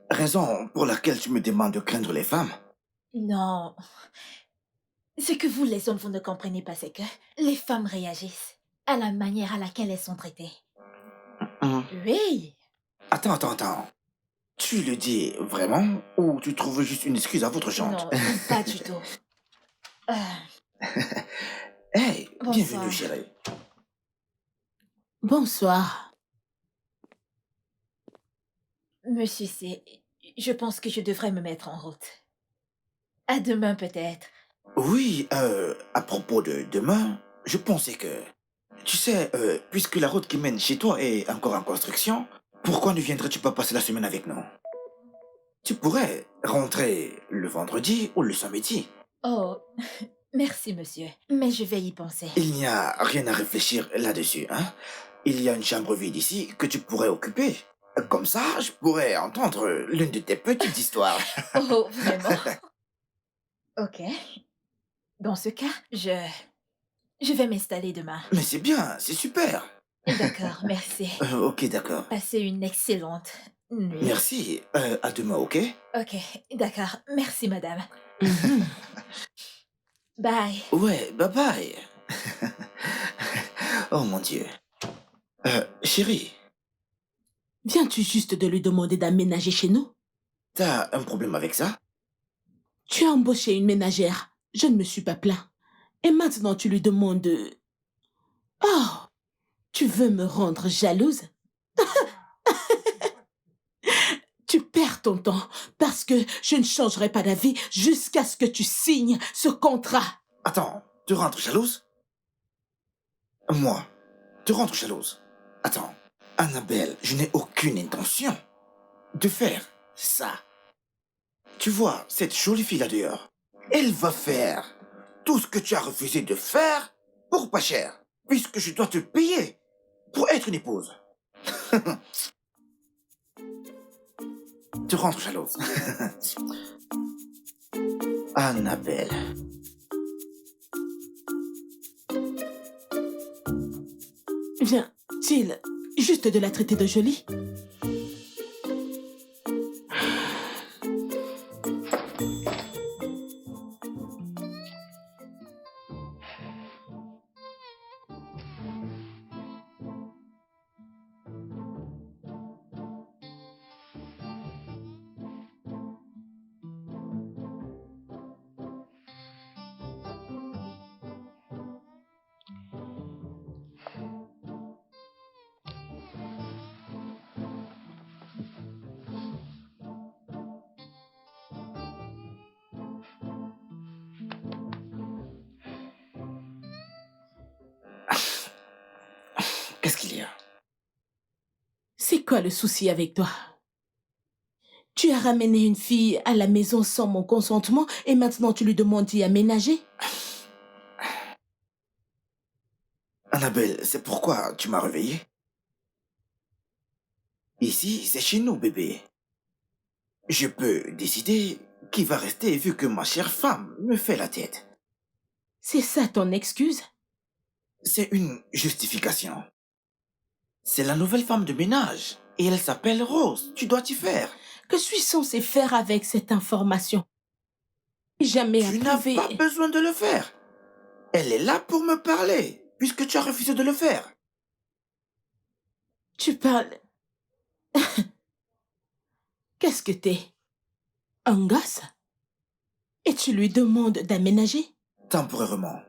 Raison pour laquelle tu me demandes de craindre les femmes. Non. Ce que vous, les hommes, vous ne comprenez pas, c'est que les femmes réagissent à la manière à laquelle elles sont traitées. Hum. Oui. Attends. Tu le dis vraiment ou tu trouves juste une excuse à votre genre? Non, pas du tout. Hey, Bonsoir. bienvenue chérie. Bonsoir. Monsieur C, je pense que je devrais me mettre en route. À demain, peut-être. Oui, à propos de demain, je pensais que... Tu sais, puisque la route qui mène chez toi est encore en construction, pourquoi ne viendrais-tu pas passer la semaine avec nous? Tu pourrais rentrer le vendredi ou le samedi. Oh, merci, monsieur. Mais je vais y penser. Il n'y a rien à réfléchir là-dessus, hein? Il y a une chambre vide ici que tu pourrais occuper. Comme ça, je pourrais entendre l'une de tes petites histoires. Oh, vraiment? Ok. Dans ce cas, je vais m'installer demain. Mais c'est bien, c'est super. D'accord, merci. Ok, d'accord. Passez une excellente nuit. Merci. À demain, ok? Ok, d'accord. Merci, madame. Mhm. Bye. Ouais, bye bye. Oh mon Dieu. Chérie, Viens-tu juste de lui demander d'aménager chez nous? t'as un problème avec ça? Tu as embauché une ménagère. Je ne me suis pas plaint. Et maintenant tu lui demandes de... Oh, tu veux me rendre jalouse? Tu perds ton temps parce que je ne changerai pas d'avis jusqu'à ce que tu signes ce contrat. Attends, te rendre jalouse? Moi, te rendre jalouse? Attends, Annabelle, je n'ai aucune intention de faire ça. Tu vois, cette jolie fille là dehors, elle va faire tout ce que tu as refusé de faire pour pas cher, puisque je dois te payer pour être une épouse. Te rendre jalouse. Annabelle. Vient-il juste de la traiter de jolie? Qu'est-ce qu'il y a? C'est quoi le souci avec toi? Tu as ramené une fille à la maison sans mon consentement et maintenant tu lui demandes d'y aménager? Annabelle, c'est pourquoi tu m'as réveillé? Ici, c'est chez nous, bébé. Je peux décider qui va rester vu que ma chère femme me fait la tête. C'est ça ton excuse? C'est une justification. C'est la nouvelle femme de ménage et elle s'appelle Rose. Tu dois t'y faire. Que suis-je censé faire avec cette information? Jamais Tu n'as approuvé. pas besoin de le faire. Elle est là pour me parler, puisque tu as refusé de le faire. Tu parles... Qu'est-ce que t'es? Un gosse? Et tu lui demandes d'aménager? Temporairement.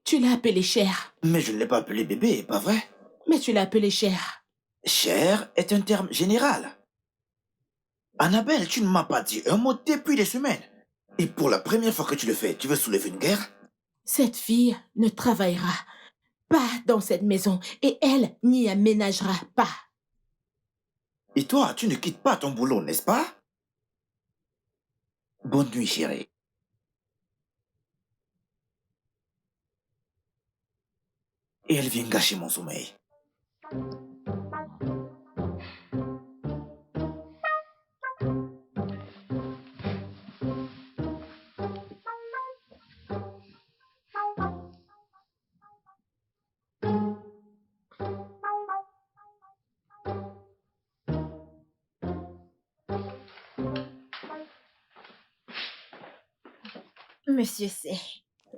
Tu l'as appelé cher. Mais je ne l'ai pas appelé bébé, pas vrai? Mais tu l'as appelé cher. Cher est un terme général. Annabelle, tu ne m'as pas dit un mot depuis des semaines. Et pour la première fois que tu le fais, tu veux soulever une guerre? Cette fille ne travaillera pas dans cette maison et elle n'y aménagera pas. Et toi, tu ne quittes pas ton boulot, n'est-ce pas? Bonne nuit, chérie. Et elle vient gâcher mon sommeil. Monsieur C.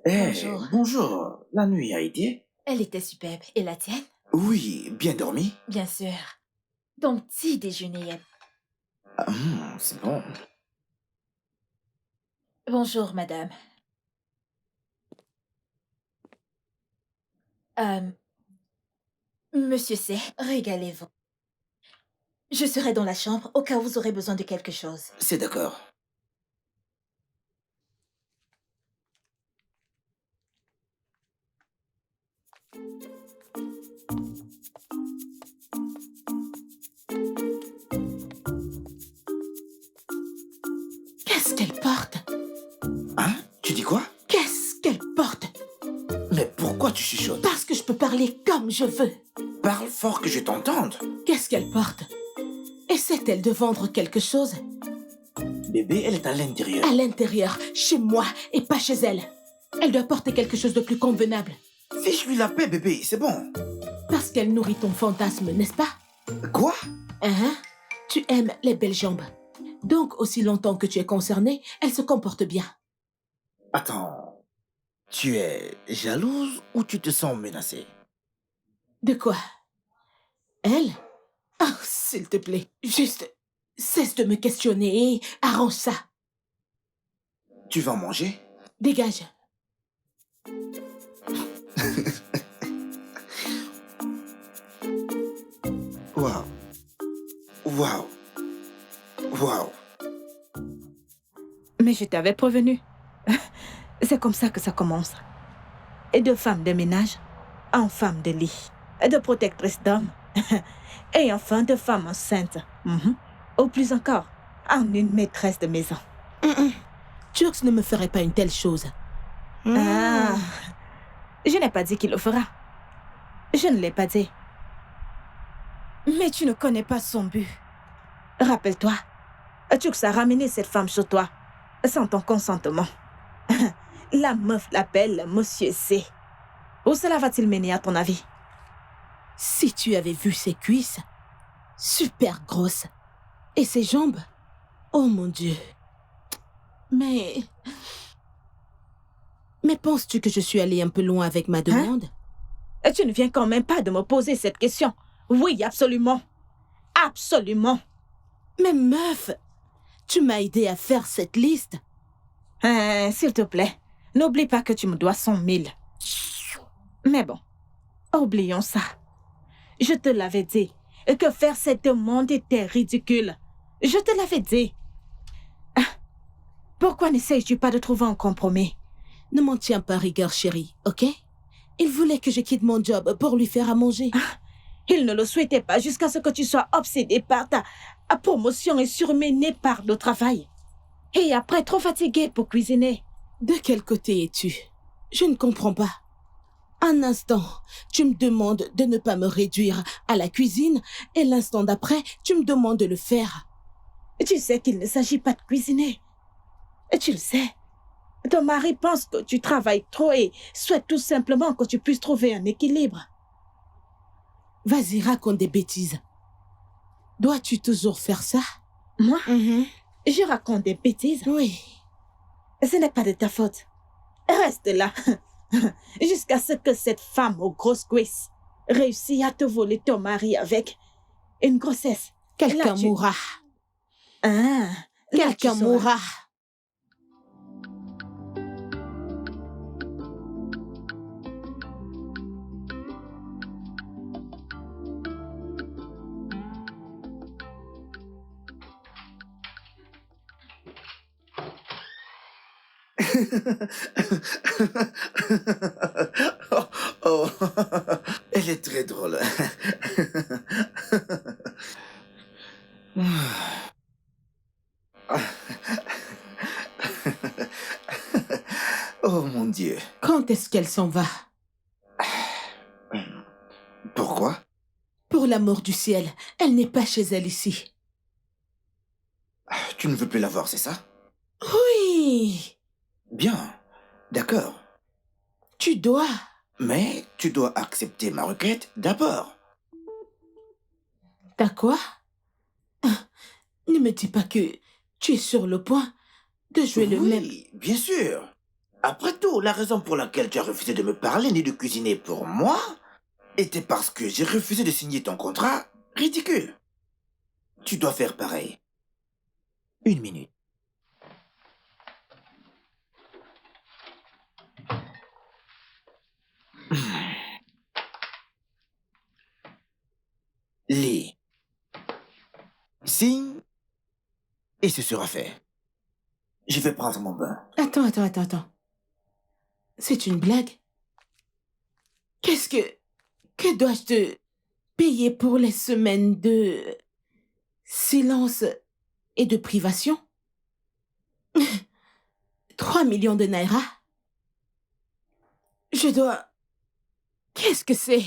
Eh, Bonjour. bonjour. La nuit a été? Elle était superbe. Et la tienne? Oui, bien dormi? Bien sûr. Ton petit déjeuner. C'est bon. Bonjour, madame. Monsieur C, régalez-vous. Je serai dans la chambre au cas où vous aurez besoin de quelque chose. C'est d'accord. Qu'est-ce qu'elle porte? Hein? Tu dis quoi? Qu'est-ce qu'elle porte? Mais pourquoi tu chuchotes? Parce que je peux parler comme je veux. Parle fort que je t'entende. Qu'est-ce qu'elle porte? Essaie-t-elle de vendre quelque chose? Bébé, elle est à l'intérieur. À l'intérieur, chez moi et pas chez elle. Elle doit porter quelque chose de plus convenable. Fiche-lui la paix, bébé, c'est bon. Parce qu'elle nourrit ton fantasme, n'est-ce pas? Quoi? Hein? Tu aimes les belles jambes. Donc, aussi longtemps que tu es concerné, elle se comporte bien. Attends. Tu es jalouse ou tu te sens menacée? De quoi? Elle? Oh, s'il te plaît, juste cesse de me questionner et arrange ça. Tu vas manger? Dégage. Waouh. Waouh. Waouh. Mais je t'avais prévenu. C'est comme ça que ça commence. Et de femme de ménage en femme de lit. De protectrice d'hommes. Et enfin de femme enceinte. Ou plus encore, en une maîtresse de maison. Turks ne me ferait pas une telle chose. Ah, je n'ai pas dit qu'il le fera. Je ne l'ai pas dit. Mais tu ne connais pas son but. Rappelle-toi, Turks a ramené cette femme chez toi, sans ton consentement. La meuf l'appelle Monsieur C. Où cela va-t-il mener à ton avis? Si tu avais vu ses cuisses, super grosses, et ses jambes, oh mon Dieu. Mais penses-tu que je suis allée un peu loin avec ma demande? Et tu ne viens quand même pas de me poser cette question. Oui, absolument. Absolument. Mais meuf, tu m'as aidé à faire cette liste. S'il te plaît, n'oublie pas que tu me dois 100 000. Mais bon, oublions ça. Je te l'avais dit, que faire cette demande était ridicule. Je te l'avais dit. Pourquoi n'essayes-tu pas de trouver un compromis? Ne m'en tiens pas rigueur, chérie, ok? Il voulait que je quitte mon job pour lui faire à manger. Il ne le souhaitait pas jusqu'à ce que tu sois obsédée par ta promotion et surmenée par le travail. Et après, trop fatiguée pour cuisiner. De quel côté es-tu? Je ne comprends pas. Un instant, tu me demandes de ne pas me réduire à la cuisine et l'instant d'après, tu me demandes de le faire. Tu sais qu'il ne s'agit pas de cuisiner. Tu le sais. Ton mari pense que tu travailles trop et souhaite tout simplement que tu puisses trouver un équilibre. Vas-y, raconte des bêtises. Dois-tu toujours faire ça? Moi? Je raconte des bêtises? Oui. Ce n'est pas de ta faute. Reste là. Jusqu'à ce que cette femme aux grosses cuisses réussisse à te voler ton mari avec une grossesse. Quelqu'un mourra. Ah, quelqu'un mourra. Oh, elle est très drôle. Oh mon Dieu. Quand est-ce qu'elle s'en va? Pourquoi? Pour l'amour du ciel, elle n'est pas chez elle ici. Tu ne veux plus la voir, c'est ça? Oui, Bien. D'accord. tu dois. Mais tu dois accepter ma requête d'abord. T'as quoi? Ne me dis pas que tu es sur le point de jouer le même. Oui, bien sûr. Après tout, la raison pour laquelle tu as refusé de me parler ni de cuisiner pour moi était parce que j'ai refusé de signer ton contrat ridicule. Tu dois faire pareil. 1 minute. Lis. Signe. Et ce sera fait. Je vais prendre mon bain. Attends. C'est une blague? Que dois-je te payer pour les semaines de silence et de privation? 3 millions de naira? Je dois... Qu'est-ce que c'est?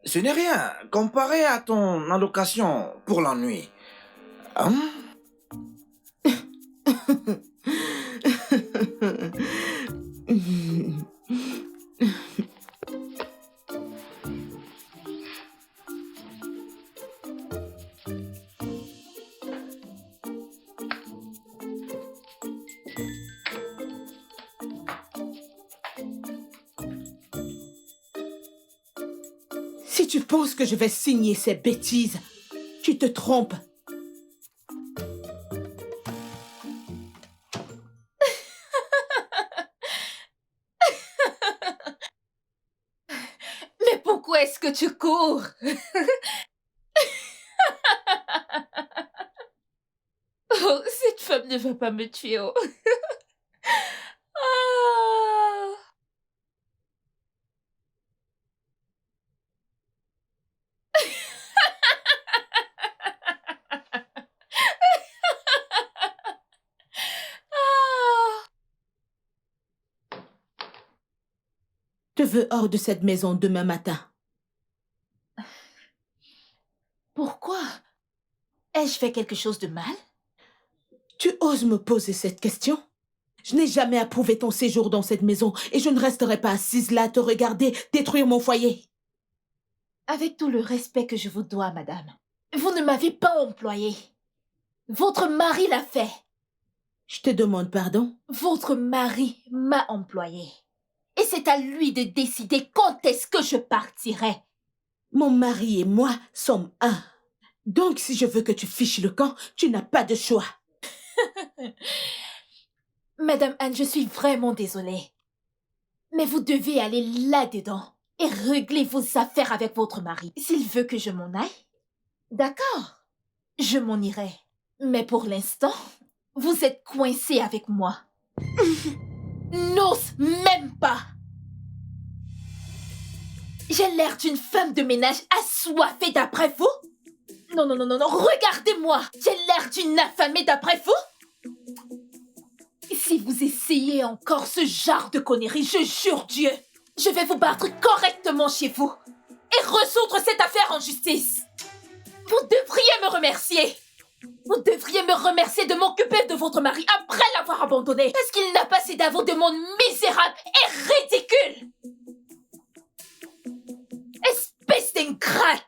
Ce n'est rien comparé à ton allocation pour l'ennui. Hein? Si tu penses que je vais signer ces bêtises, tu te trompes. Mais pourquoi est-ce que tu cours? Oh, cette femme ne va pas me tuer. Oh. Ah. Ah. Je veux hors de cette maison demain matin. Pourquoi? Ai-je fait quelque chose de mal? Tu oses me poser cette question? Je n'ai jamais approuvé ton séjour dans cette maison et je ne resterai pas assise là à te regarder détruire mon foyer. Avec tout le respect que je vous dois, madame, vous ne m'avez pas employée. Votre mari l'a fait. Je te demande pardon. Votre mari m'a employée. Et c'est à lui de décider quand est-ce que je partirai. Mon mari et moi sommes un. Donc si je veux que tu fiches le camp, tu n'as pas de choix. Madame Anne, je suis vraiment désolée. Mais vous devez aller là-dedans et régler vos affaires avec votre mari. S'il veut que je m'en aille, d'accord, je m'en irai. Mais pour l'instant, vous êtes coincé avec moi. N'ose même pas. J'ai l'air d'une femme de ménage assoiffée d'après vous? Non, regardez-moi. J'ai l'air d'une affamée d'après vous? Si vous essayez encore ce genre de conneries, je jure Dieu, je vais vous battre correctement chez vous et résoudre cette affaire en justice. Vous devriez me remercier. Vous devriez me remercier de m'occuper de votre mari après l'avoir abandonné parce qu'il n'a pas ces d'avant de monde misérable et ridicule. Espèce d'ingrate.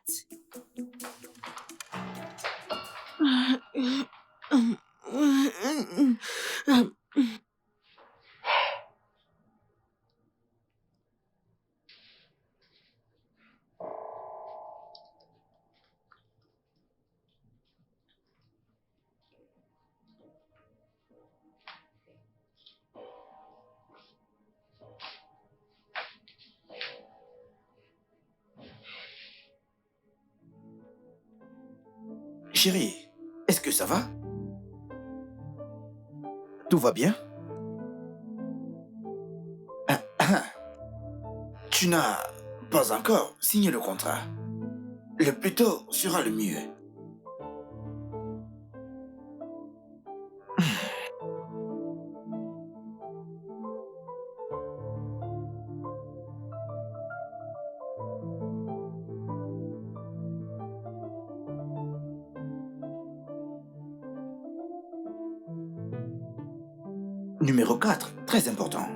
Chérie, est-ce que ça va? Tout va bien? Tu n'as pas encore signé le contrat. Le plus tôt sera le mieux. Numéro 4, très important.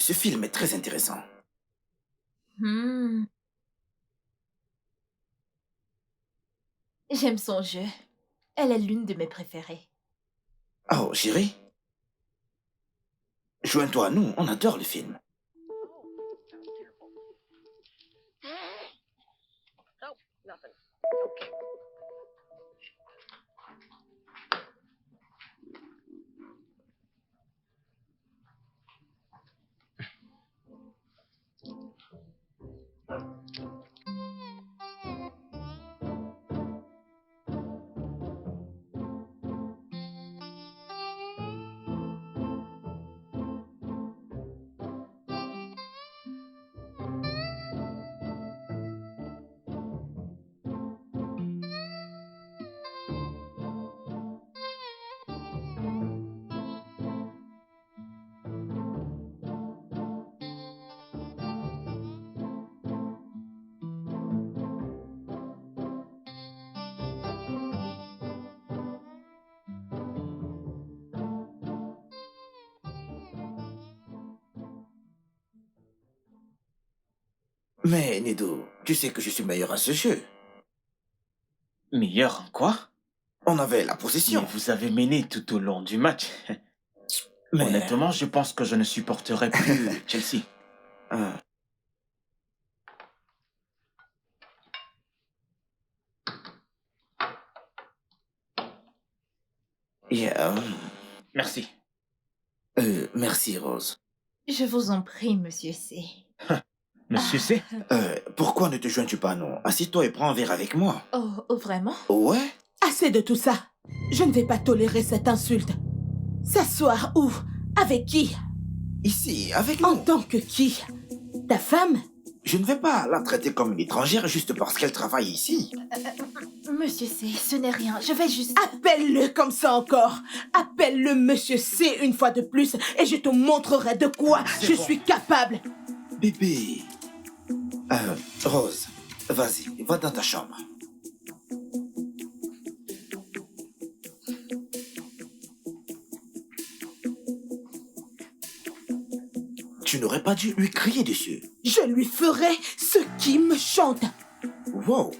Ce film est très intéressant. J'aime son jeu. Elle est l'une de mes préférées. Oh, chérie, joins-toi à nous, on adore le film. Mais, Nido, tu sais que je suis meilleur à ce jeu. Meilleur en quoi? On avait la Mais possession. vous avez mené tout au long du match. Mais... Honnêtement, je pense que je ne supporterai plus Chelsea. Ah. Yeah. Merci. Merci, Rose. Je vous en prie, monsieur C. Monsieur C. Pourquoi ne te joins-tu pas, non? Assieds-toi et prends un verre avec moi. Oh, vraiment? Ouais? Assez de tout ça. Je ne vais pas tolérer cette insulte. S'asseoir où? Avec qui? Ici, avec En nous. tant que qui? Ta femme? Je ne vais pas la traiter comme une étrangère juste parce qu'elle travaille ici. Monsieur C, ce n'est rien. Je vais juste... Appelle-le comme ça encore. Appelle-le Monsieur C une fois de plus et je te montrerai de quoi je suis capable. Bébé. Rose, vas-y, va dans ta chambre. Tu n'aurais pas dû lui crier dessus. Je lui ferai ce qui me chante. Wow.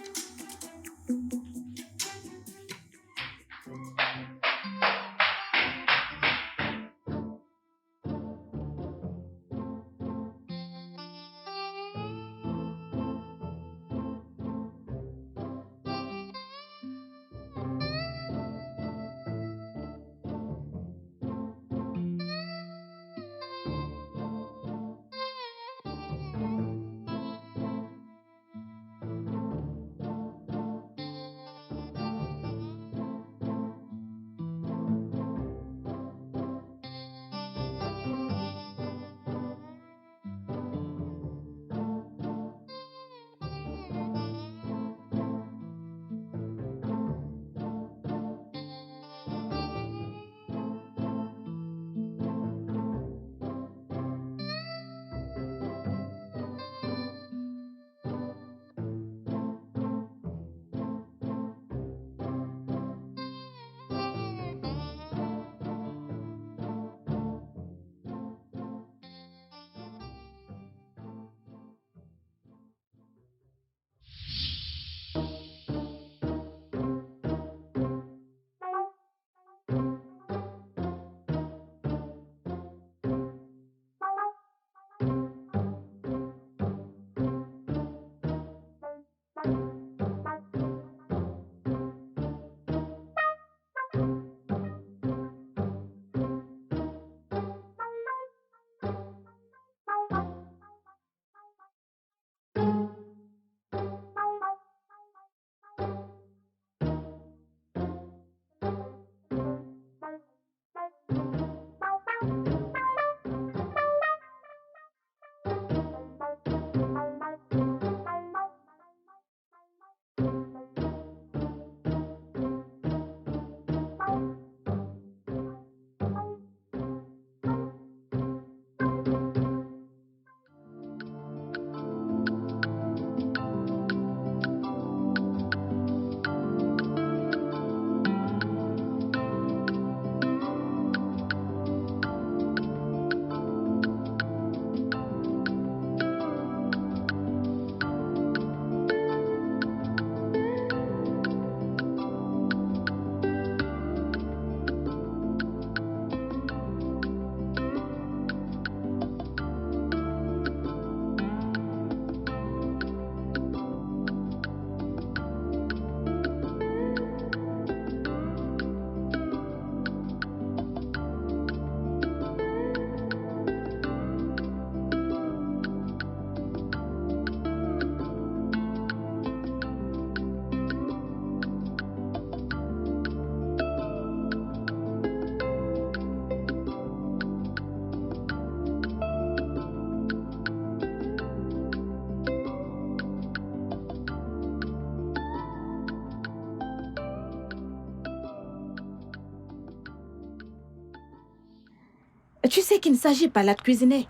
Tu sais qu'il ne s'agit pas là de cuisiner.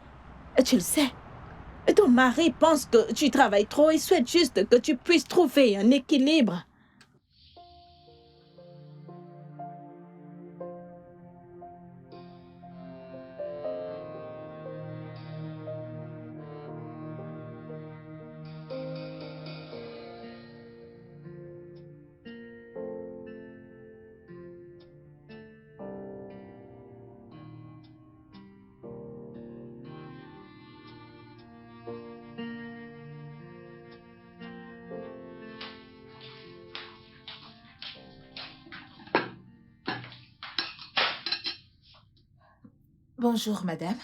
Tu le sais. Ton mari pense que tu travailles trop et souhaite juste que tu puisses trouver un équilibre. Bonjour, madame.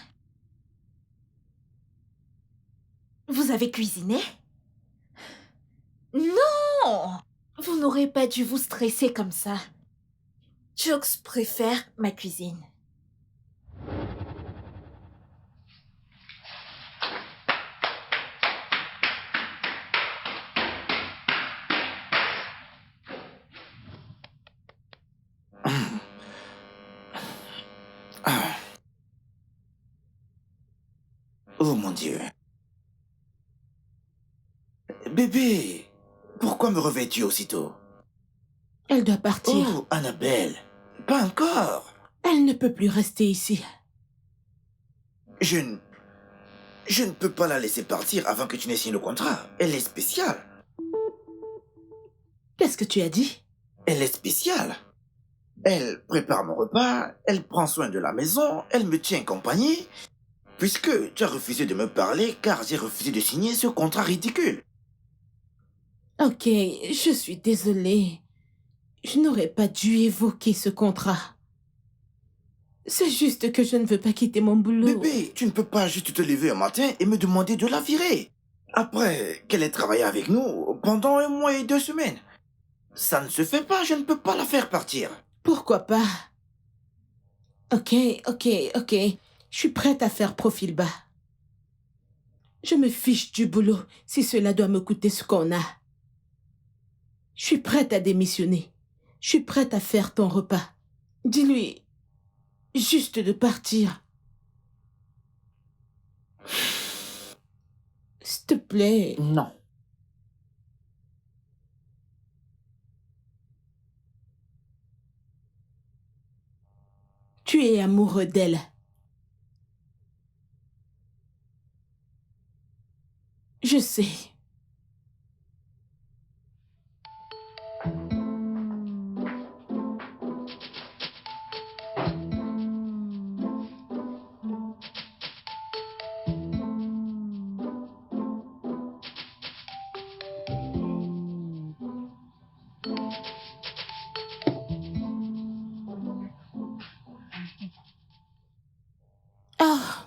Vous avez cuisiné? Non! Vous n'aurez pas dû vous stresser comme ça. Jokes préfère ma cuisine. Ah. Oh mon Dieu. Bébé, pourquoi me réveilles-tu aussitôt? Elle doit partir. Oh, Annabelle, pas encore. Elle ne peut plus rester ici. Je ne peux pas la laisser partir avant que tu n'aies signé le contrat. Elle est spéciale. Qu'est-ce que tu as dit? Elle est spéciale. Elle prépare mon repas, elle prend soin de la maison, elle me tient compagnie, puisque tu as refusé de me parler car j'ai refusé de signer ce contrat ridicule. Ok, je suis désolée. Je n'aurais pas dû évoquer ce contrat. C'est juste que je ne veux pas quitter mon boulot. Bébé, tu ne peux pas juste te lever un matin et me demander de la virer. Après qu'elle ait travaillé avec nous pendant 1 mois et 2 semaines. Ça ne se fait pas, je ne peux pas la faire partir. Pourquoi pas? Ok. Je suis prête à faire profil bas. Je me fiche du boulot si cela doit me coûter ce qu'on a. Je suis prête à démissionner. Je suis prête à faire ton repas. Dis-lui juste de partir. S'il te plaît. Non. Tu es amoureux d'elle. Je sais.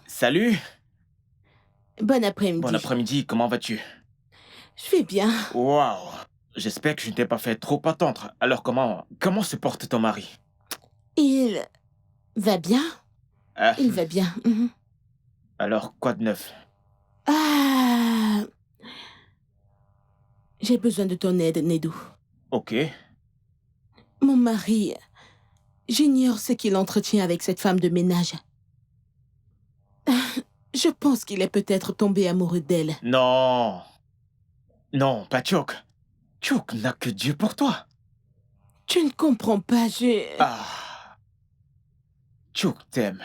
Salut. Bon après-midi. Bon après-midi, comment vas-tu? Je vais bien. Waouh. J'espère que je ne t'ai pas fait trop attendre. Alors comment se porte ton mari? Il va bien. Ah, Il va bien. Mhm. alors, quoi de neuf? Ah. J'ai besoin de ton aide, Nedou. Ok. Mon mari, j'ignore ce qu'il entretient avec cette femme de ménage. Je pense qu'il est peut-être tombé amoureux d'elle. Non. Non, pas Chok. Chok n'a que Dieu pour toi. Tu ne comprends pas, Ah. Chok t'aime.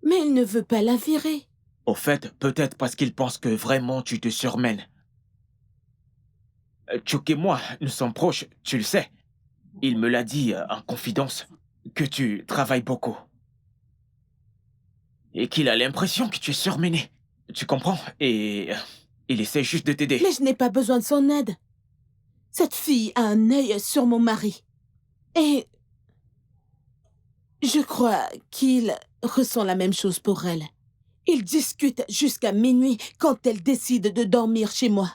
Mais il ne veut pas la virer. Au fait, peut-être parce qu'il pense que vraiment tu te surmènes. Chok et moi, nous sommes proches, tu le sais. Il me l'a dit en confidence que tu travailles beaucoup. Et qu'il a l'impression que tu es surmené. Tu comprends? Et il essaie juste de t'aider. Mais je n'ai pas besoin de son aide. Cette fille a un œil sur mon mari. Et je crois qu'il ressent la même chose pour elle. Ils discutent jusqu'à minuit quand elle décide de dormir chez moi.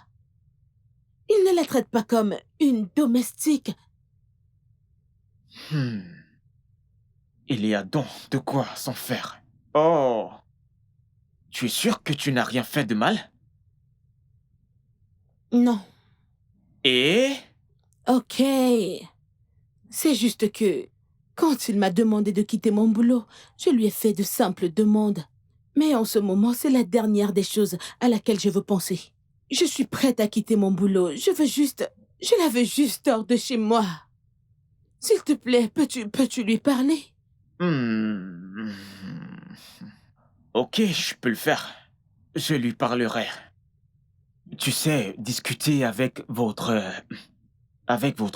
Il ne la traite pas comme une domestique. Il y a donc de quoi s'en faire. Oh. Tu es sûr que tu n'as rien fait de mal? Non. Et? Ok. C'est juste que, quand il m'a demandé de quitter mon boulot, je lui ai fait de simples demandes. Mais en ce moment, c'est la dernière des choses à laquelle je veux penser. Je suis prête à quitter mon boulot. Je la veux juste hors de chez moi. S'il te plaît, peux-tu lui parler? Ok, je peux le faire. Je lui parlerai. Tu sais, discuter avec votre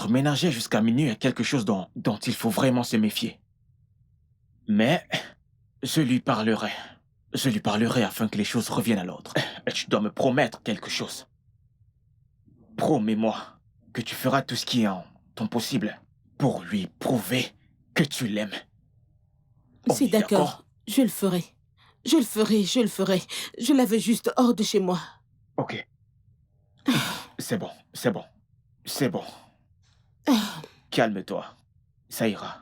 ménager jusqu'à minuit est quelque chose dont il faut vraiment se méfier. Mais je lui parlerai. Je lui parlerai afin que les choses reviennent à l'ordre. Tu dois me promettre quelque chose. Promets-moi que tu feras tout ce qui est en ton possible pour lui prouver que tu l'aimes. C'est d'accord. Je le ferai. Je le ferai. Je la veux juste hors de chez moi. Ok, c'est bon, c'est bon, c'est bon. Ah, Calme-toi. Ça ira.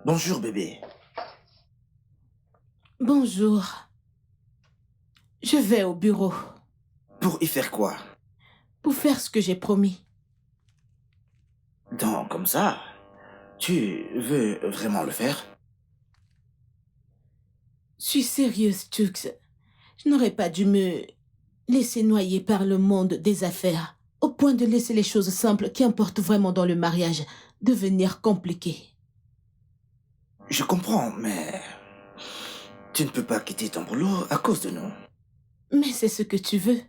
Bonjour, bébé. bonjour. Je vais au bureau Pour y faire quoi? pour faire ce que j'ai promis. Donc, comme ça, tu veux vraiment le faire? Je suis sérieuse, Tux. Je n'aurais pas dû me laisser noyer par le monde des affaires, au point de laisser les choses simples qui importent vraiment dans le mariage devenir compliquées. Je comprends, mais tu ne peux pas quitter ton boulot à cause de nous. Mais c'est ce que tu veux.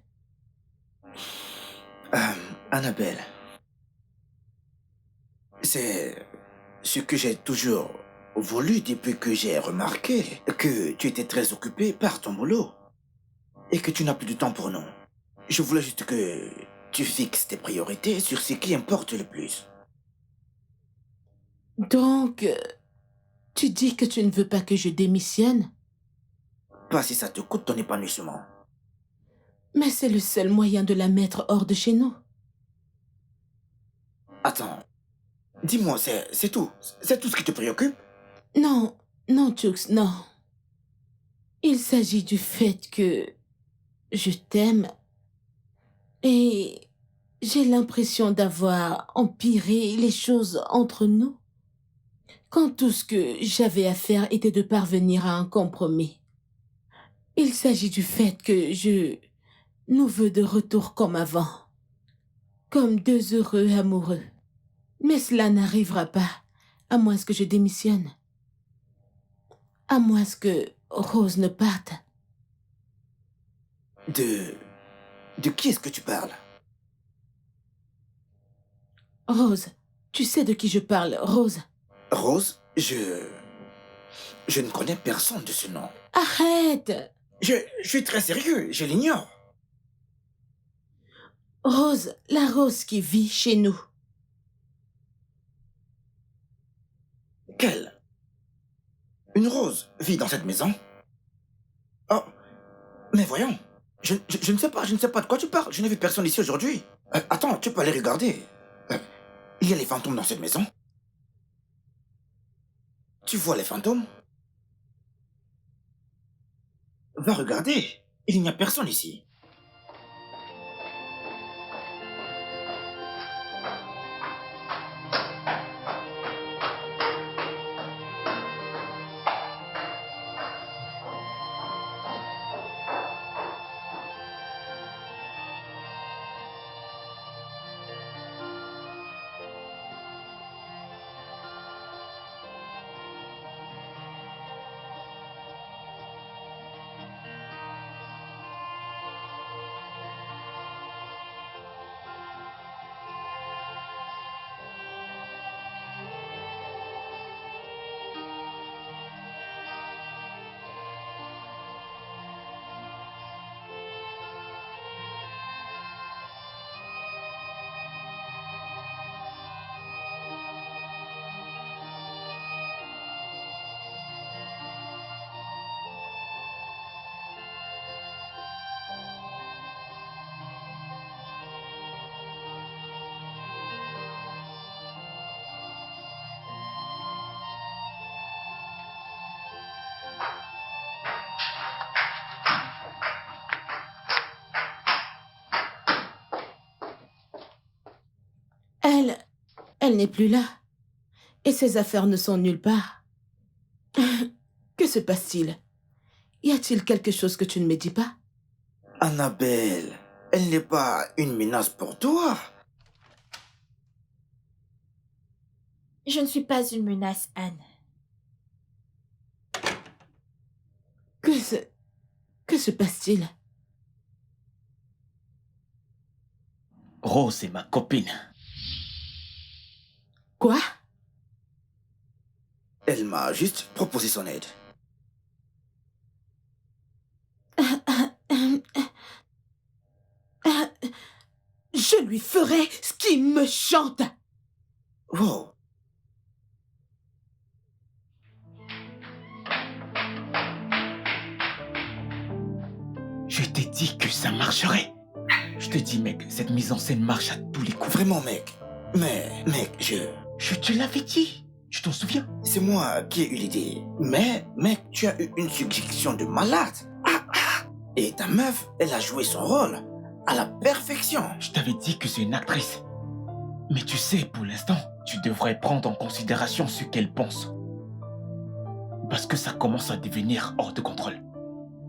Annabelle, c'est ce que j'ai toujours voulu depuis que j'ai remarqué que tu étais très occupé par ton boulot et que tu n'as plus de temps pour nous. Je voulais juste que tu fixes tes priorités sur ce qui importe le plus. Donc, tu dis que tu ne veux pas que je démissionne? Pas si ça te coûte ton épanouissement. Mais c'est le seul moyen de la mettre hors de chez nous. Attends, dis-moi, c'est tout? C'est tout ce qui te préoccupe? Non, non, Tux, non. Il s'agit du fait que je t'aime et j'ai l'impression d'avoir empiré les choses entre nous quand tout ce que j'avais à faire était de parvenir à un compromis. Il s'agit du fait que je nous veux de retour comme avant, comme deux heureux amoureux. Mais cela n'arrivera pas, à moins que je démissionne. À moins que Rose ne parte. De... De qui est-ce que tu parles? Rose, tu sais de qui je parle, Rose. Rose, je ne connais personne de ce nom. Arrête! Je suis très sérieux, je l'ignore. Rose, la Rose qui vit chez nous. Quelle? Une Rose vit dans cette maison? Oh, mais voyons. Je ne sais pas, je ne sais pas de quoi tu parles. Je n'ai vu personne ici aujourd'hui. Attends, tu peux aller regarder. Il y a les fantômes dans cette maison? Tu vois les fantômes? Va regarder. Il n'y a personne ici. Elle n'est plus là. Et ses affaires ne sont nulle part. Que se passe-t-il? Y a-t-il quelque chose que tu ne me dis pas? Annabelle, elle n'est pas une menace pour toi. Je ne suis pas une menace, Anne. Que se passe-t-il? Rose est ma copine. Quoi? Elle m'a juste proposé son aide. Je lui ferai ce qui me chante. Wow. Je t'ai dit que ça marcherait. Je te dis, mec, cette mise en scène marche à tous les coups. Vraiment, mec. Mais, mec, Je te l'avais dit. Tu t'en souviens? c'est moi qui ai eu l'idée. Mais, mec, tu as eu une suggestion de malade. Et ta meuf, elle a joué son rôle à la perfection. Je t'avais dit que c'est une actrice. Mais tu sais, pour l'instant, tu devrais prendre en considération ce qu'elle pense. Parce que ça commence à devenir hors de contrôle.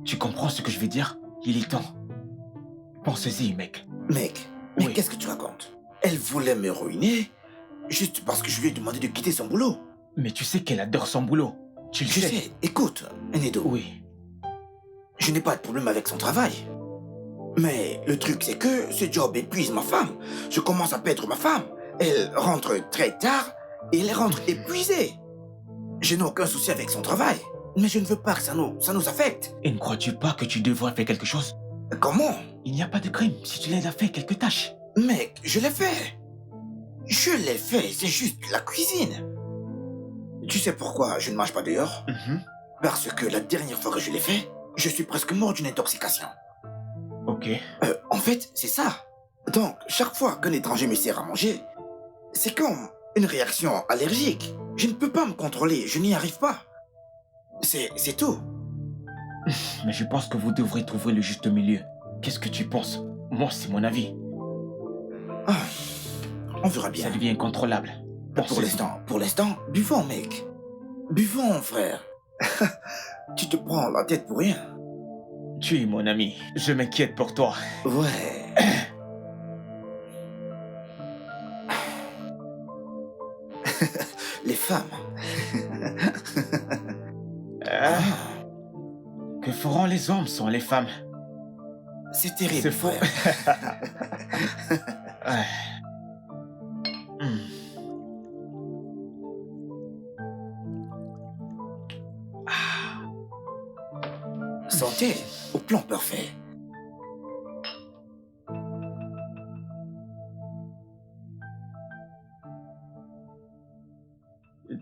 Tu comprends ce que je veux dire? Il est temps. Pense-y, mec. Mec, Oui. qu'est-ce que tu racontes? Elle voulait me ruiner juste parce que je lui ai demandé de quitter son boulot. Mais tu sais qu'elle adore son boulot. Tu le Je sais, écoute, Nedo, Oui. je n'ai pas de problème avec son travail. Mais le truc, c'est que ce job épuise ma femme. Je commence à perdre ma femme. Elle rentre très tard et elle rentre épuisée. Je n'ai aucun souci avec son travail. Mais je ne veux pas que ça nous affecte. Et ne crois-tu pas que tu devrais faire quelque chose? Comment? Il n'y a pas de crime si tu l'aides à faire quelques tâches. Mec, je l'ai fait. Je l'ai fait, c'est juste la cuisine. Tu sais pourquoi je ne mange pas dehors? Parce que la dernière fois que je l'ai fait, je suis presque mort d'une intoxication. Ok. En fait, c'est ça. Donc, chaque fois qu'un étranger me sert à manger, c'est comme une réaction allergique. Je ne peux pas me contrôler, je n'y arrive pas. C'est tout. Mais je pense que vous devrez trouver le juste milieu. Qu'est-ce que tu penses? Moi, c'est mon avis. Ah, on verra bien. Ça devient incontrôlable. Pour l'instant, buvons, mec. Buvons, frère. Tu te prends la tête pour rien. Tu es mon ami. Je m'inquiète pour toi. Ouais. Les femmes. Ah, que feront les hommes sans les femmes? C'est terrible, C'est faux. frère. Ouais. Hmm. Santé au plan parfait.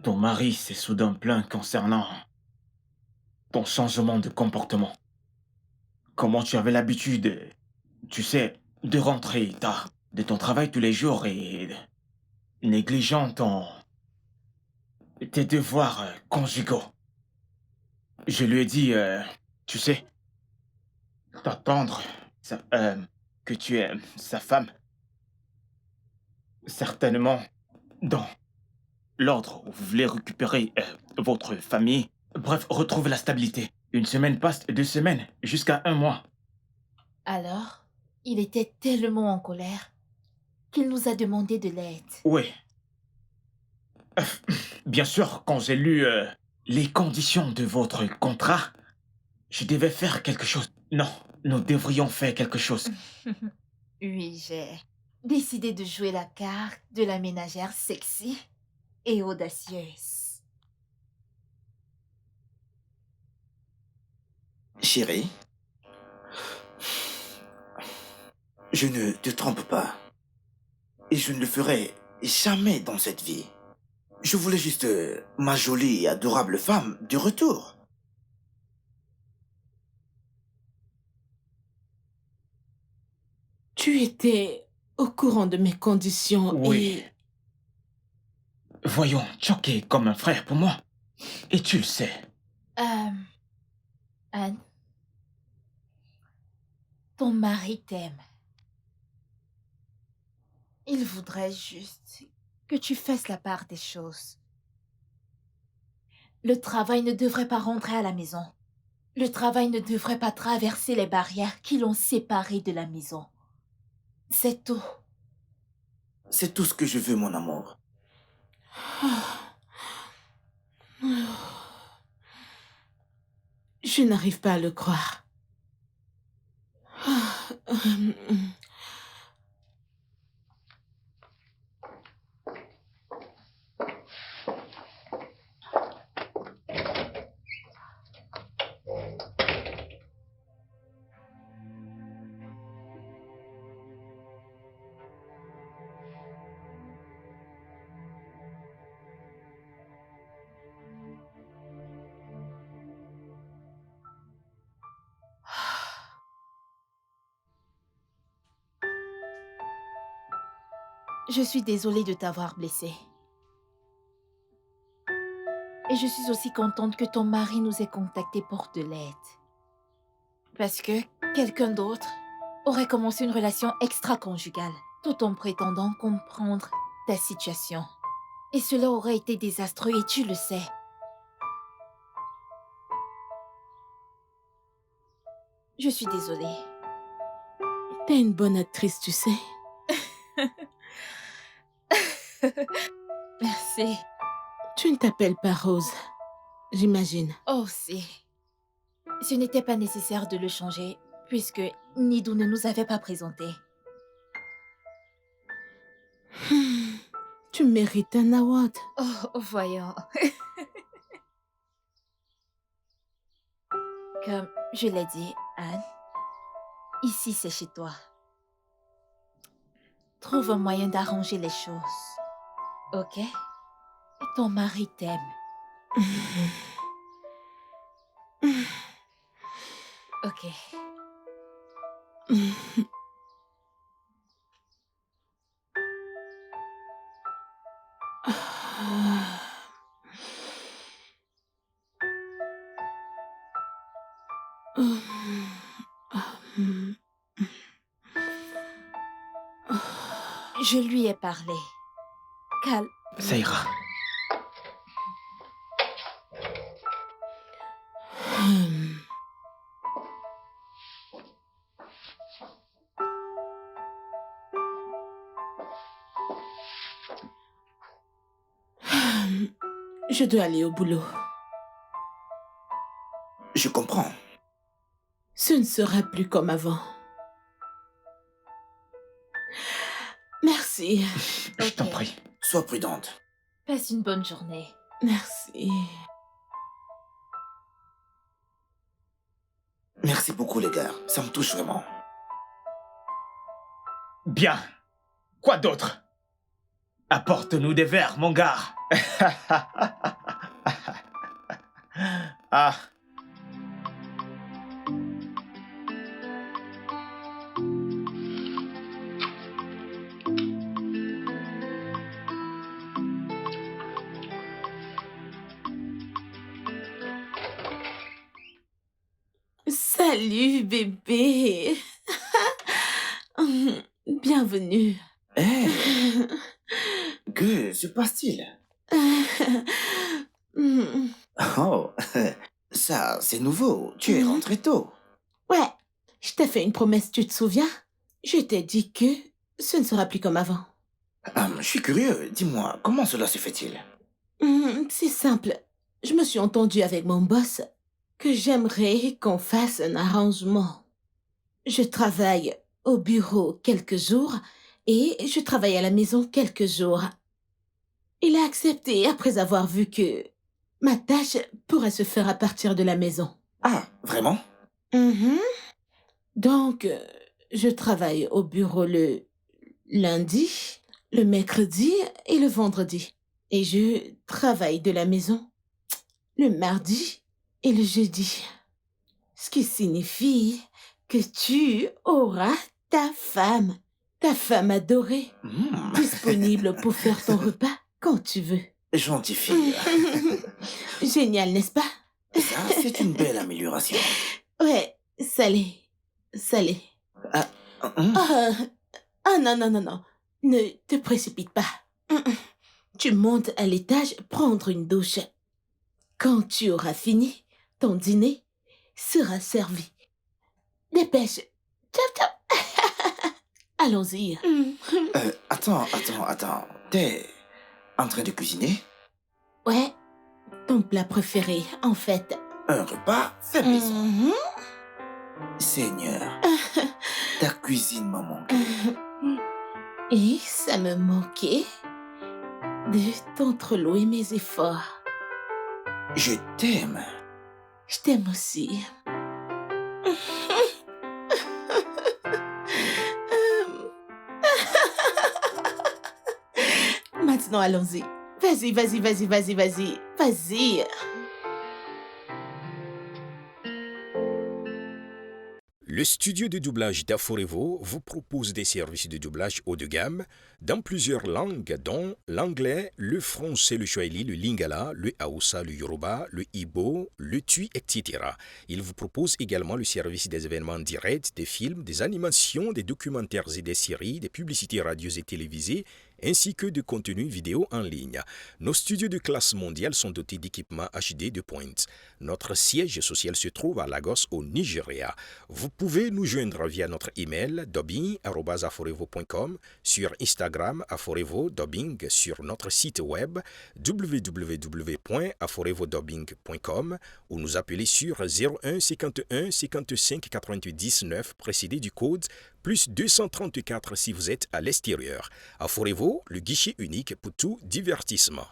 Ton mari s'est soudain plaint concernant ton changement de comportement. Comment tu avais l'habitude, tu sais, de rentrer tard de ton travail tous les jours et négligeant tes devoirs conjugaux. Je lui ai dit, tu sais, t'attendre que tu es sa femme. Certainement, dans l'ordre où vous voulez récupérer votre famille. Bref, retrouve la stabilité. Une semaine passe, 2 semaines, jusqu'à 1 mois. Alors, il était tellement en colère qu'il nous a demandé de l'aide. Oui. Bien sûr, quand j'ai lu les conditions de votre contrat, je devais faire quelque chose. Non, nous devrions faire quelque chose. Oui, j'ai décidé de jouer la carte de la ménagère sexy et audacieuse. Chérie, je ne te trompe pas. Et je ne le ferai jamais dans cette vie. Je voulais juste ma jolie et adorable femme de retour. Tu étais au courant de mes conditions Oui. Voyons, Chuck est comme un frère pour moi. Et tu le sais. Anne, ton mari t'aime. Il voudrait juste que tu fasses la part des choses. Le travail ne devrait pas rentrer à la maison. Le travail ne devrait pas traverser les barrières qui l'ont séparé de la maison. C'est tout. C'est tout ce que je veux, mon amour. Je n'arrive pas à le croire. Je suis désolée de t'avoir blessée. Et je suis aussi contente que ton mari nous ait contactés pour de l'aide. Parce que quelqu'un d'autre aurait commencé une relation extra-conjugale, tout en prétendant comprendre ta situation. Et cela aurait été désastreux et tu le sais. Je suis désolée. T'es une bonne actrice, tu sais. Merci. Tu ne t'appelles pas Rose, j'imagine. Oh, si. Ce n'était pas nécessaire de le changer, puisque Nidou ne nous avait pas présentés. Tu mérites un award. Oh, voyons. Comme je l'ai dit, Anne, ici c'est chez toi. Trouve un moyen d'arranger les choses. Ok? Ton mari t'aime. Ok. Je lui ai parlé. Calme. Ça ira. Je dois aller au boulot. Je comprends. Ce ne sera plus comme avant. Merci. Je t'en Ok. prie. Sois prudente. Passe une bonne journée. Merci. Merci beaucoup, les gars. Ça me touche vraiment. Bien. Quoi d'autre? Apporte-nous des verres, mon gars. Ah. Salut, bébé. Bienvenue. Hé, que se passe-t-il? Oh, ça, c'est nouveau. Tu es rentré tôt. Ouais, je t'ai fait une promesse, tu te souviens? Je t'ai dit que ce ne sera plus comme avant. Je suis curieux. Dis-moi, comment cela se fait-il? C'est simple. Je me suis entendue avec mon boss que j'aimerais qu'on fasse un arrangement. Je travaille au bureau quelques jours et je travaille à la maison quelques jours. Il a accepté après avoir vu que ma tâche pourrait se faire à partir de la maison. Ah, vraiment? Mhm. Donc, je travaille au bureau le lundi, le mercredi et le vendredi. Et je travaille de la maison le mardi et le jeudi. Ce qui signifie que tu auras ta femme adorée, disponible pour faire ton repas quand tu veux. Gentille fille. Génial, n'est-ce pas? Ça, c'est une belle amélioration. Ouais, salé. Ah, Ah, non, non, non, non. Ne te précipite pas. Tu montes à l'étage prendre une douche. Quand tu auras fini, ton dîner sera servi. Dépêche. Ciao, ciao. Allons-y. Attends. T'es en train de cuisiner? Ouais, ton plat préféré, en fait. Un repas fait maison. Seigneur, ta cuisine m'a manqué. Et ça me manquait de t'entrelouer mes efforts. Je t'aime. Je t'aime aussi. Maintenant, allons-y. Vas-y. Le studio de doublage d'Aforevo vous propose des services de doublage haut de gamme dans plusieurs langues, dont l'anglais, le français, le swahili, le lingala, le hausa, le yoruba, le igbo, le tui, etc. Il vous propose également le service des événements directs, des films, des animations, des documentaires et des séries, des publicités radios et télévisées, ainsi que de contenus vidéo en ligne. Nos studios de classe mondiale sont dotés d'équipements HD de pointe. Notre siège social se trouve à Lagos, au Nigeria. Vous pouvez nous joindre via notre email dubbing@aforevo.com, sur Instagram Aforevo Dubbing, sur notre site web www.aforevodubbing.com ou nous appeler sur 01 51 55 99 précédé du code plus 234 si vous êtes à l'extérieur. Aforevo, le guichet unique pour tout divertissement.